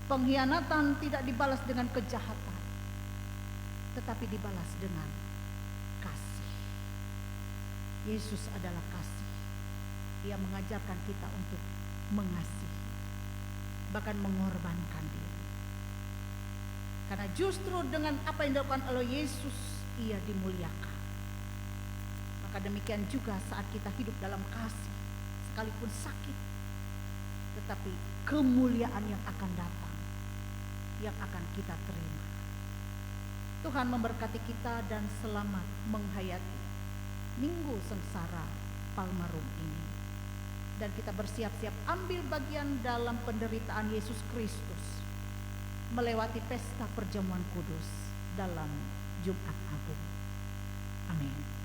Pengkhianatan tidak dibalas dengan kejahatan, tetapi dibalas dengan kasih. Yesus adalah kasih. Ia mengajarkan kita untuk mengasihi, bahkan mengorbankan diri. Karena justru dengan apa yang dilakukan oleh Yesus, ia dimuliakan. Maka demikian juga saat kita hidup dalam kasih, sekalipun sakit, tetapi kemuliaan yang akan datang, yang akan kita terima. Tuhan memberkati kita dan selamat menghayati Minggu Sengsara Palmarum ini. Dan kita bersiap-siap ambil bagian dalam penderitaan Yesus Kristus, melewati pesta perjamuan kudus dalam Jumat Agung. Amin.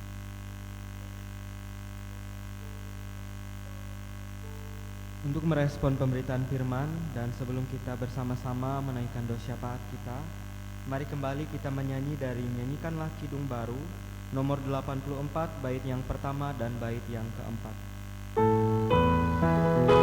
Untuk merespon pemberitaan firman dan sebelum kita bersama-sama menaikkan doa syafaat kita, mari kembali kita menyanyi dari Nyanyikanlah Kidung Baru nomor 84 bait yang pertama dan bait yang keempat. Engkau pun ku tebu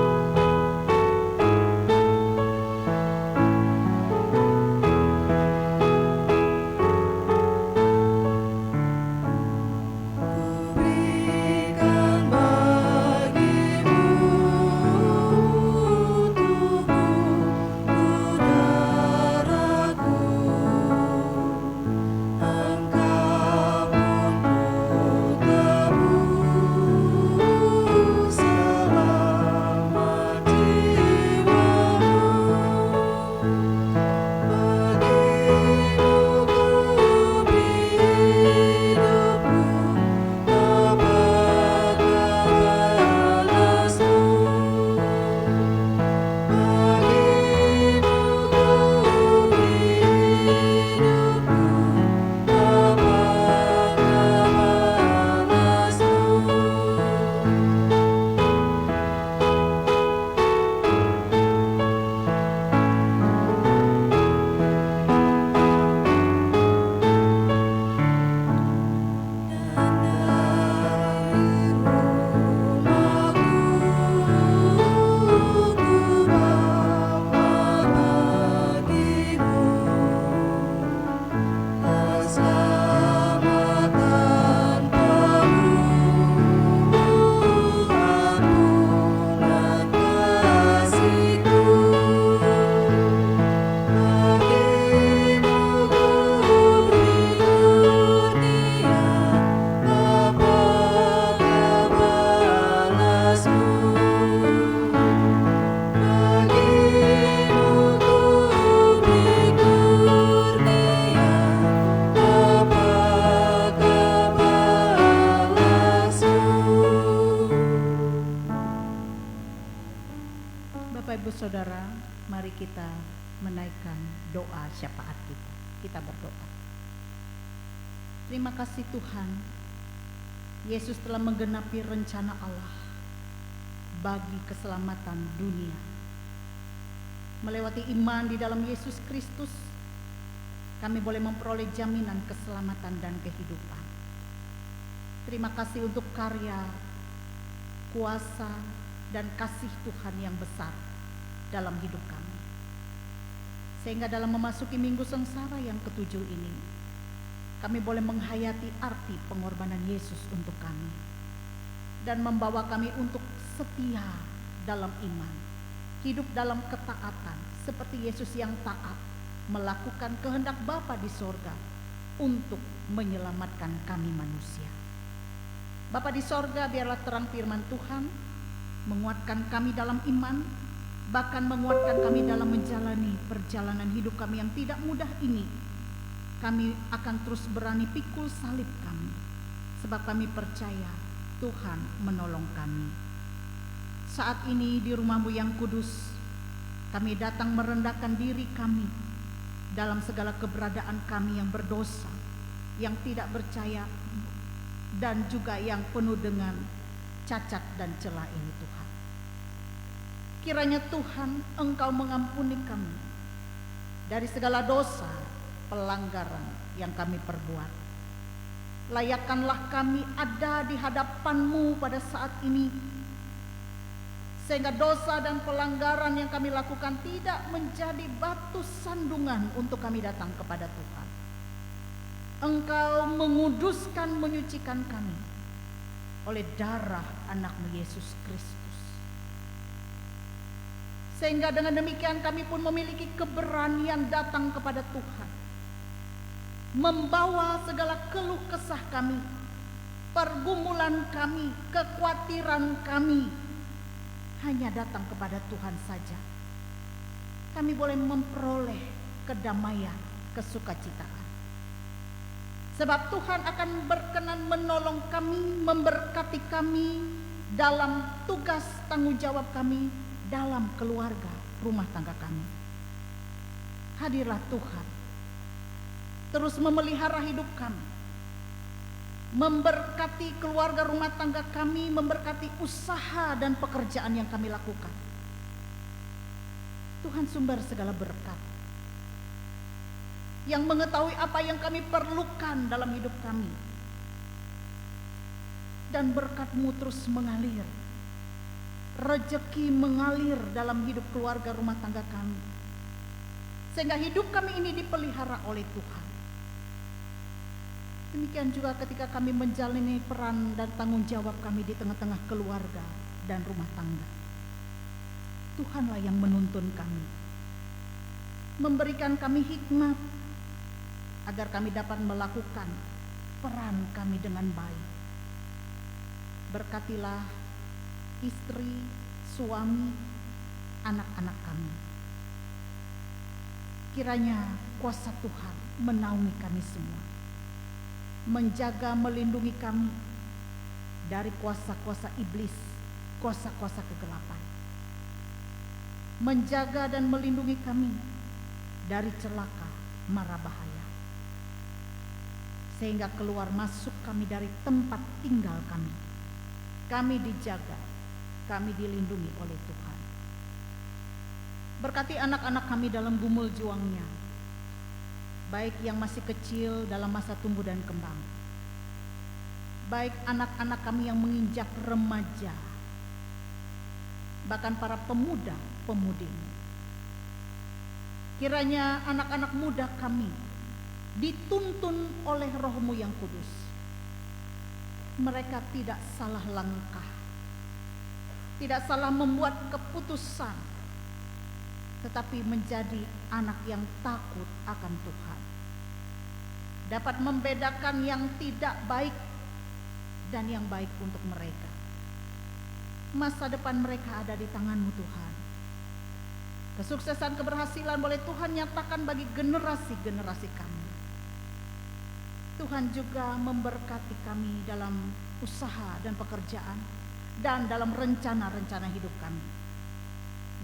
Terima kasih Tuhan, Yesus telah menggenapi rencana Allah bagi keselamatan dunia. Melewati iman di dalam Yesus Kristus, kami boleh memperoleh jaminan keselamatan dan kehidupan. Terima kasih untuk karya, kuasa, dan kasih Tuhan yang besar dalam hidup kami. Sehingga dalam memasuki minggu sengsara yang ketujuh ini, kami boleh menghayati arti pengorbanan Yesus untuk kami dan membawa kami untuk setia dalam iman, hidup dalam ketaatan seperti Yesus yang taat melakukan kehendak Bapa di sorga untuk menyelamatkan kami manusia. Bapa di sorga, biarlah terang firman Tuhan menguatkan kami dalam iman, bahkan menguatkan kami dalam menjalani perjalanan hidup kami yang tidak mudah ini. Kami akan terus berani pikul salib kami, sebab kami percaya Tuhan menolong kami. Saat ini di rumah-Mu yang kudus, kami datang merendahkan diri kami dalam segala keberadaan kami yang berdosa, yang tidak percaya, dan juga yang penuh dengan cacat dan celah ini Tuhan. Kiranya Tuhan Engkau mengampuni kami dari segala dosa, pelanggaran yang kami perbuat. Layakkanlah kami ada di hadapan-Mu pada saat ini, sehingga dosa dan pelanggaran yang kami lakukan tidak menjadi batu sandungan untuk kami datang kepada Tuhan. Engkau menguduskan, menyucikan kami oleh darah anak-Mu Yesus Kristus. Sehingga dengan demikian kami pun memiliki keberanian datang kepada Tuhan, membawa segala keluh kesah kami, pergumulan kami, kekhawatiran kami, hanya datang kepada Tuhan saja. Kami boleh memperoleh kedamaian, kesukacitaan. Sebab Tuhan akan berkenan menolong kami, memberkati kami dalam tugas tanggung jawab kami, dalam keluarga, rumah tangga kami. Hadirlah Tuhan, terus memelihara hidup kami, memberkati keluarga rumah tangga kami, memberkati usaha dan pekerjaan yang kami lakukan. Tuhan sumber segala berkat, yang mengetahui apa yang kami perlukan dalam hidup kami, dan berkat-Mu terus mengalir, rezeki mengalir dalam hidup keluarga rumah tangga kami, sehingga hidup kami ini dipelihara oleh Tuhan. Demikian juga ketika kami menjalani peran dan tanggung jawab kami di tengah-tengah keluarga dan rumah tangga, Tuhanlah yang menuntun kami, memberikan kami hikmat agar kami dapat melakukan peran kami dengan baik. Berkatilah istri, suami, anak-anak kami. Kiranya kuasa Tuhan menaungi kami semua, menjaga, melindungi kami dari kuasa-kuasa iblis, kuasa-kuasa kegelapan, menjaga dan melindungi kami dari celaka, mara bahaya, sehingga keluar masuk kami dari tempat tinggal kami dijaga, kami dilindungi oleh Tuhan. Berkati anak-anak kami dalam gumul juangnya, baik yang masih kecil dalam masa tumbuh dan kembang, baik anak-anak kami yang menginjak remaja, bahkan para pemuda-pemudi. Kiranya anak-anak muda kami dituntun oleh Roh-Mu yang kudus. Mereka tidak salah langkah, tidak salah membuat keputusan, tetapi menjadi anak yang takut akan Tuhan, dapat membedakan yang tidak baik dan yang baik untuk mereka. Masa depan mereka ada di tangan-Mu Tuhan. Kesuksesan, keberhasilan boleh Tuhan nyatakan bagi generasi-generasi kami. Tuhan juga memberkati kami dalam usaha dan pekerjaan, dan dalam rencana-rencana hidup kami.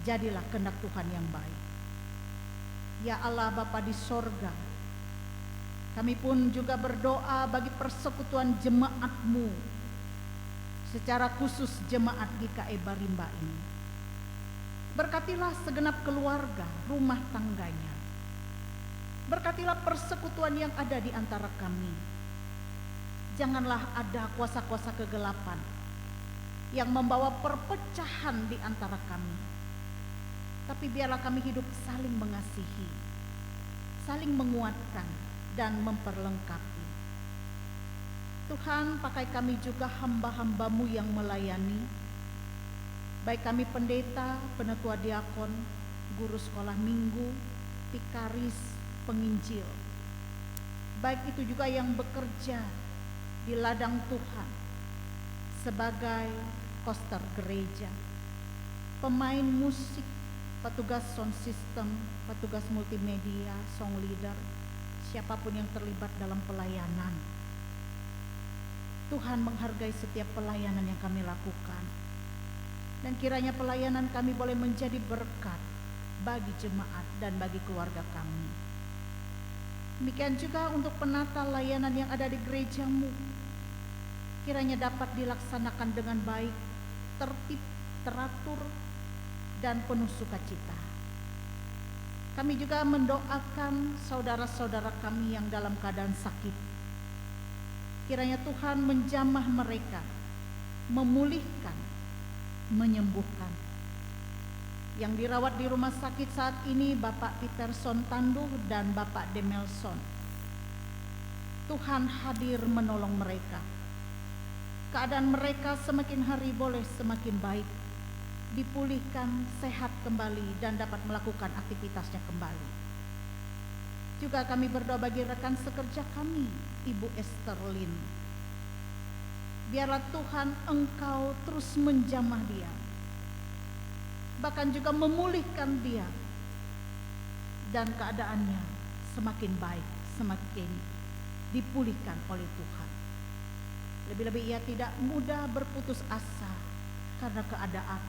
Jadilah kehendak Tuhan yang baik. Ya Allah Bapa di sorga, Kami pun juga berdoa bagi persekutuan jemaat-Mu, secara khusus jemaat GKI Barimba ini. Berkatilah segenap keluarga, rumah tangganya. Berkatilah persekutuan yang ada di antara kami. Janganlah ada kuasa-kuasa kegelapan yang membawa perpecahan di antara kami. Tapi biarlah kami hidup saling mengasihi, saling menguatkan dan memperlengkapi. Tuhan, pakai kami juga hamba-hamba-Mu yang melayani, baik kami pendeta, penatua diakon, guru sekolah minggu, pikaris, penginjil, baik itu juga yang bekerja di ladang Tuhan sebagai koster gereja, pemain musik, petugas sound system, petugas multimedia, song leader, siapapun yang terlibat dalam pelayanan. Tuhan menghargai setiap pelayanan yang kami lakukan, dan kiranya pelayanan kami boleh menjadi berkat bagi jemaat dan bagi keluarga kami. Demikian juga untuk penata layanan yang ada di gereja-Mu, kiranya dapat dilaksanakan dengan baik, tertib, teratur, dan penuh sukacita. Kami juga mendoakan saudara-saudara kami yang dalam keadaan sakit. Kiranya Tuhan menjamah mereka, memulihkan, menyembuhkan. Yang dirawat di rumah sakit saat ini Bapak Peterson Tanduh dan Bapak Demelson. Tuhan hadir menolong mereka. Keadaan mereka semakin hari boleh semakin baik, dipulihkan, sehat kembali, dan dapat melakukan aktivitasnya kembali. Juga kami berdoa bagi rekan sekerja kami, Ibu Esther Lin. Biarlah Tuhan Engkau terus menjamah dia, bahkan juga memulihkan dia, dan keadaannya semakin baik, semakin dipulihkan oleh Tuhan. Lebih-lebih ia tidak mudah berputus asa karena keadaan,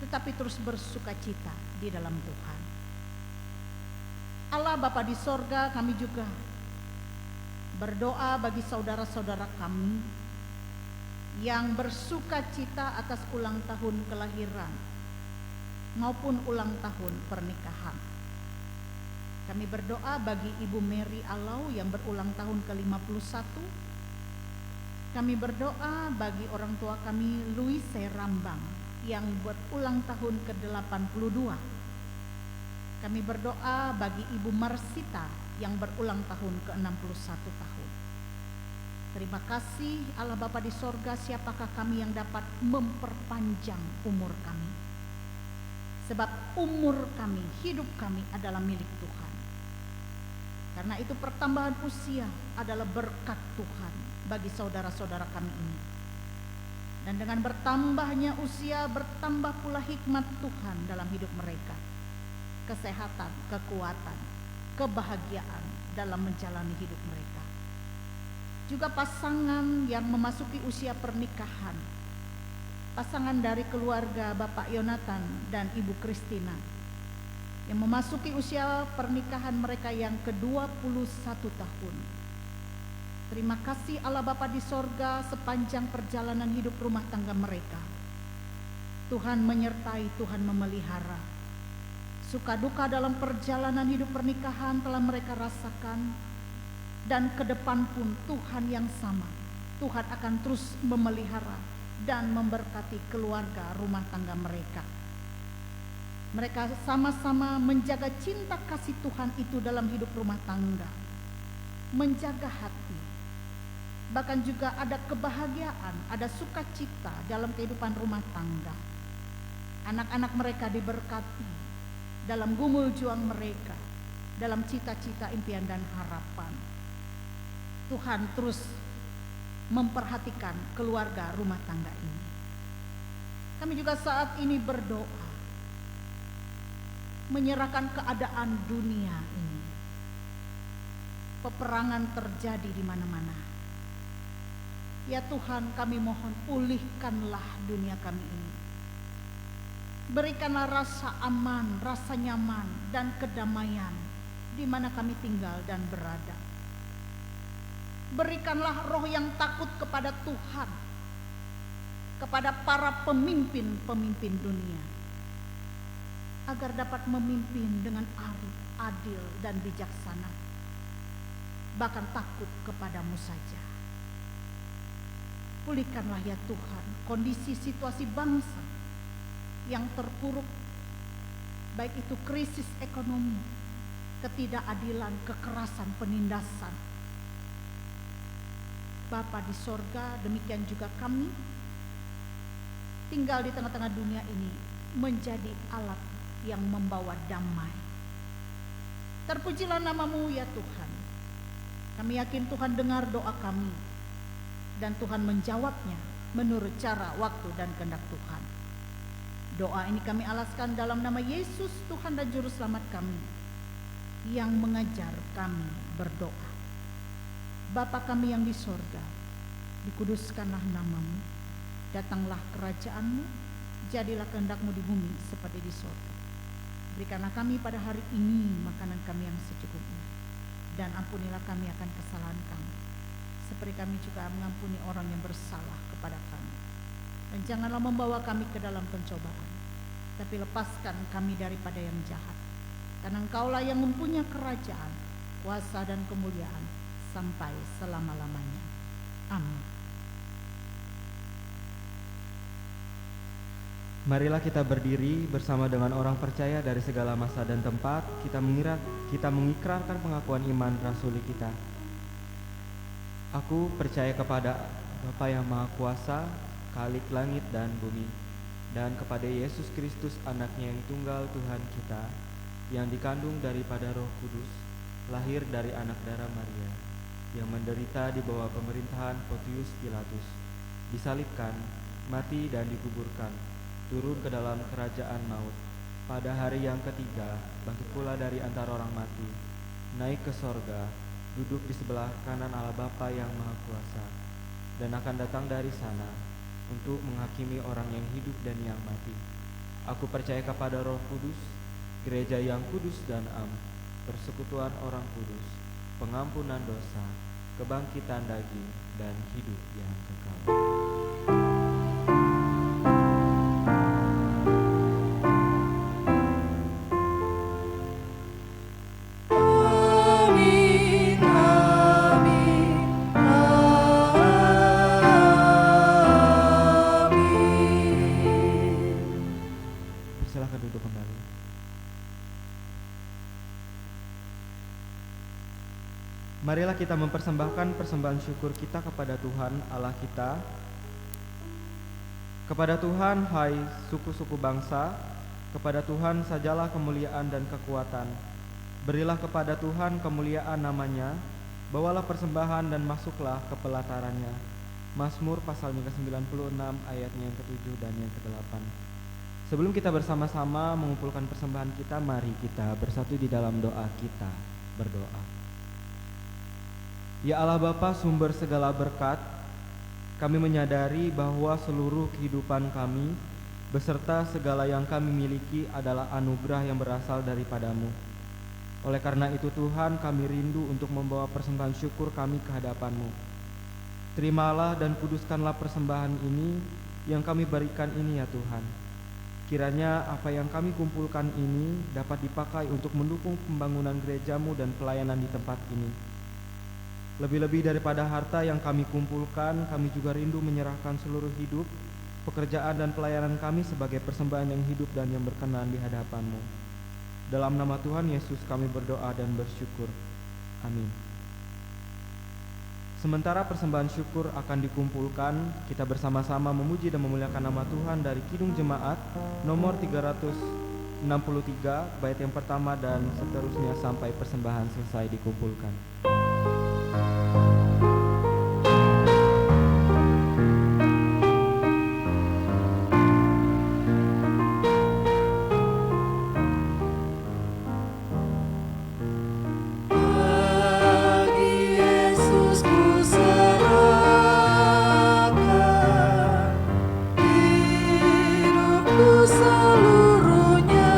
tetapi terus bersukacita di dalam Tuhan. Allah Bapa di sorga, kami juga berdoa bagi saudara-saudara kami yang bersukacita atas ulang tahun kelahiran maupun ulang tahun pernikahan. Kami berdoa bagi Ibu Mary Alau yang berulang tahun ke-51. Kami berdoa bagi orang tua kami Louise Rambang yang berulang tahun ke-82. Kami berdoa bagi Ibu Marsita yang berulang tahun ke-61 tahun. Terima kasih Allah Bapa di sorga, siapakah kami yang dapat memperpanjang umur kami. Sebab umur kami, hidup kami adalah milik Tuhan. Karena itu pertambahan usia adalah berkat Tuhan bagi saudara-saudara kami ini. Dan dengan bertambahnya usia, bertambah pula hikmat Tuhan dalam hidup mereka. Kesehatan, kekuatan, kebahagiaan dalam menjalani hidup mereka. Juga pasangan yang memasuki usia pernikahan, pasangan dari keluarga Bapak Yonatan dan Ibu Kristina, yang memasuki usia pernikahan mereka yang ke-21 tahun. Terima kasih Allah Bapa di sorga, sepanjang perjalanan hidup rumah tangga mereka. Tuhan menyertai, Tuhan memelihara. Suka duka dalam perjalanan hidup pernikahan telah mereka rasakan, dan ke depan pun Tuhan yang sama, Tuhan akan terus memelihara dan memberkati keluarga rumah tangga mereka. Mereka sama-sama menjaga cinta kasih Tuhan itu dalam hidup rumah tangga, menjaga hati, bahkan juga ada kebahagiaan, ada sukacita dalam kehidupan rumah tangga. Anak-anak mereka diberkati dalam gumul juang mereka, dalam cita-cita, impian, dan harapan. Tuhan terus memperhatikan keluarga rumah tangga ini. Kami juga saat ini berdoa, menyerahkan keadaan dunia ini. Peperangan terjadi di mana-mana. Ya Tuhan, kami mohon, pulihkanlah dunia kami ini. Berikanlah rasa aman, rasa nyaman, dan kedamaian di mana kami tinggal dan berada. Berikanlah roh yang takut kepada Tuhan, kepada para pemimpin-pemimpin dunia, agar dapat memimpin dengan arif, adil, dan bijaksana, bahkan takut kepadamu saja. Pulihkanlah ya Tuhan kondisi situasi bangsa yang terpuruk, baik itu krisis ekonomi, ketidakadilan, kekerasan, penindasan. Bapa di sorga, demikian juga kami tinggal di tengah-tengah dunia ini menjadi alat yang membawa damai. Terpujilah namamu ya Tuhan. Kami yakin Tuhan dengar doa kami, dan Tuhan menjawabnya menurut cara, waktu, dan kehendak Tuhan. Doa ini kami alaskan dalam nama Yesus, Tuhan dan Juru Selamat kami, yang mengajar kami berdoa. Bapa kami yang di sorga, dikuduskanlah namamu, datanglah kerajaanmu, jadilah kehendakmu di bumi seperti di sorga. Berikanlah kami pada hari ini makanan kami yang secukupnya, dan ampunilah kami akan kesalahan kami, seperti kami juga mengampuni orang yang bersalah kepada kami. Dan janganlah membawa kami ke dalam pencobaan, tapi lepaskan kami daripada yang jahat. Karena Engkaulah yang mempunyai kerajaan, kuasa, dan kemuliaan sampai selama-lamanya. Amin. Marilah kita berdiri bersama dengan orang percaya dari segala masa dan tempat. Kita mengikrarkan pengakuan iman rasuli kita. Aku percaya kepada Bapa yang Maha Kuasa, Khalik langit dan bumi, dan kepada Yesus Kristus anaknya yang tunggal Tuhan kita, yang dikandung daripada Roh Kudus, lahir dari anak darah Maria, yang menderita di bawah pemerintahan Pontius Pilatus, disalibkan, mati dan dikuburkan, turun ke dalam kerajaan maut, pada hari yang ketiga bangkit pula dari antara orang mati, naik ke sorga, duduk di sebelah kanan Allah Bapa yang Maha Kuasa, dan akan datang dari sana untuk menghakimi orang yang hidup dan yang mati. Aku percaya kepada Roh Kudus, gereja yang kudus dan am, persekutuan orang kudus, pengampunan dosa, kebangkitan daging, dan hidup yang kekal. Silakan duduk kembali. Marilah kita mempersembahkan persembahan syukur kita kepada Tuhan Allah kita. Kepada Tuhan, hai suku-suku bangsa, kepada Tuhan sajalah kemuliaan dan kekuatan. Berilah kepada Tuhan kemuliaan namanya, bawalah persembahan dan masuklah ke pelatarannya. Mazmur pasalnya ke-96 ayatnya yang ke-7 dan yang ke-8. Sebelum kita bersama-sama mengumpulkan persembahan kita, mari kita bersatu di dalam doa kita berdoa. Ya Allah Bapa, sumber segala berkat, kami menyadari bahwa seluruh kehidupan kami beserta segala yang kami miliki adalah anugerah yang berasal daripadamu. Oleh karena itu Tuhan, kami rindu untuk membawa persembahan syukur kami ke hadapan-Mu. Terimalah dan kuduskanlah persembahan ini yang kami berikan ini ya Tuhan. Kiranya apa yang kami kumpulkan ini dapat dipakai untuk mendukung pembangunan gereja-Mu dan pelayanan di tempat ini. Lebih-lebih daripada harta yang kami kumpulkan, kami juga rindu menyerahkan seluruh hidup, pekerjaan dan pelayanan kami sebagai persembahan yang hidup dan yang berkenan di hadapan-Mu. Dalam nama Tuhan Yesus kami berdoa dan bersyukur. Amin. Sementara persembahan syukur akan dikumpulkan, kita bersama-sama memuji dan memuliakan nama Tuhan dari Kidung Jemaat nomor 363, bait yang pertama dan seterusnya sampai persembahan selesai dikumpulkan. Seluruhnya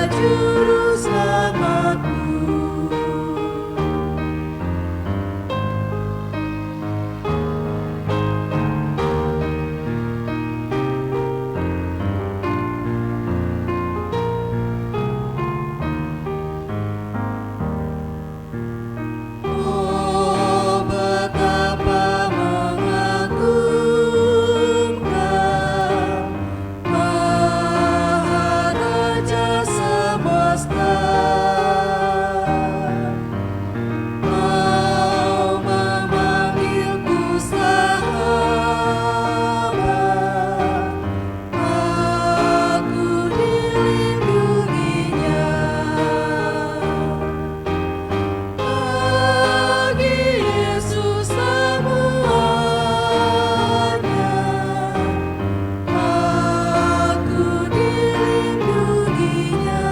Juru Selamatku. Oh, betapa mengagumkan Maharaja semesta. Kau memanggilku sahabat, aku dilindunginya. Bagi Yesus semuanya, aku dilindunginya.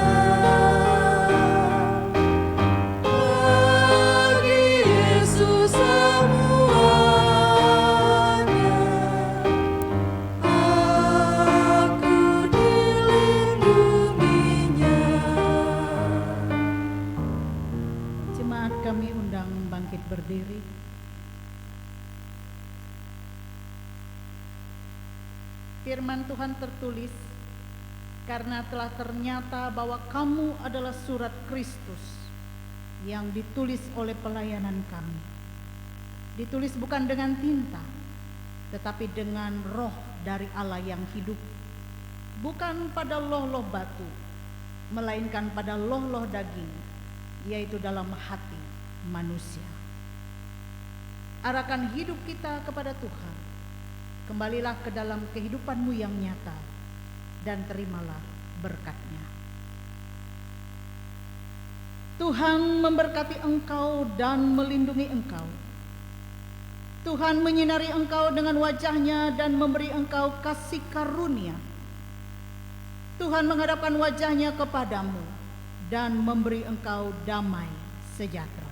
Bagi Yesus semuanya, aku dilindunginya. Jemaat kami undang bangkit berdiri. Firman Tuhan tertulis, karena telah ternyata bahwa kamu adalah surat Kristus yang ditulis oleh pelayanan kami. Ditulis bukan dengan tinta, tetapi dengan roh dari Allah yang hidup. Bukan pada loh-loh batu, melainkan pada loh-loh daging, yaitu dalam hati manusia. Arahkan hidup kita kepada Tuhan. Kembalilah ke dalam kehidupanmu yang nyata dan terimalah berkat-Nya. Tuhan memberkati engkau dan melindungi engkau. Tuhan menyinari engkau dengan wajah-Nya dan memberi engkau kasih karunia. Tuhan menghadapkan wajah-Nya kepadamu dan memberi engkau damai sejahtera.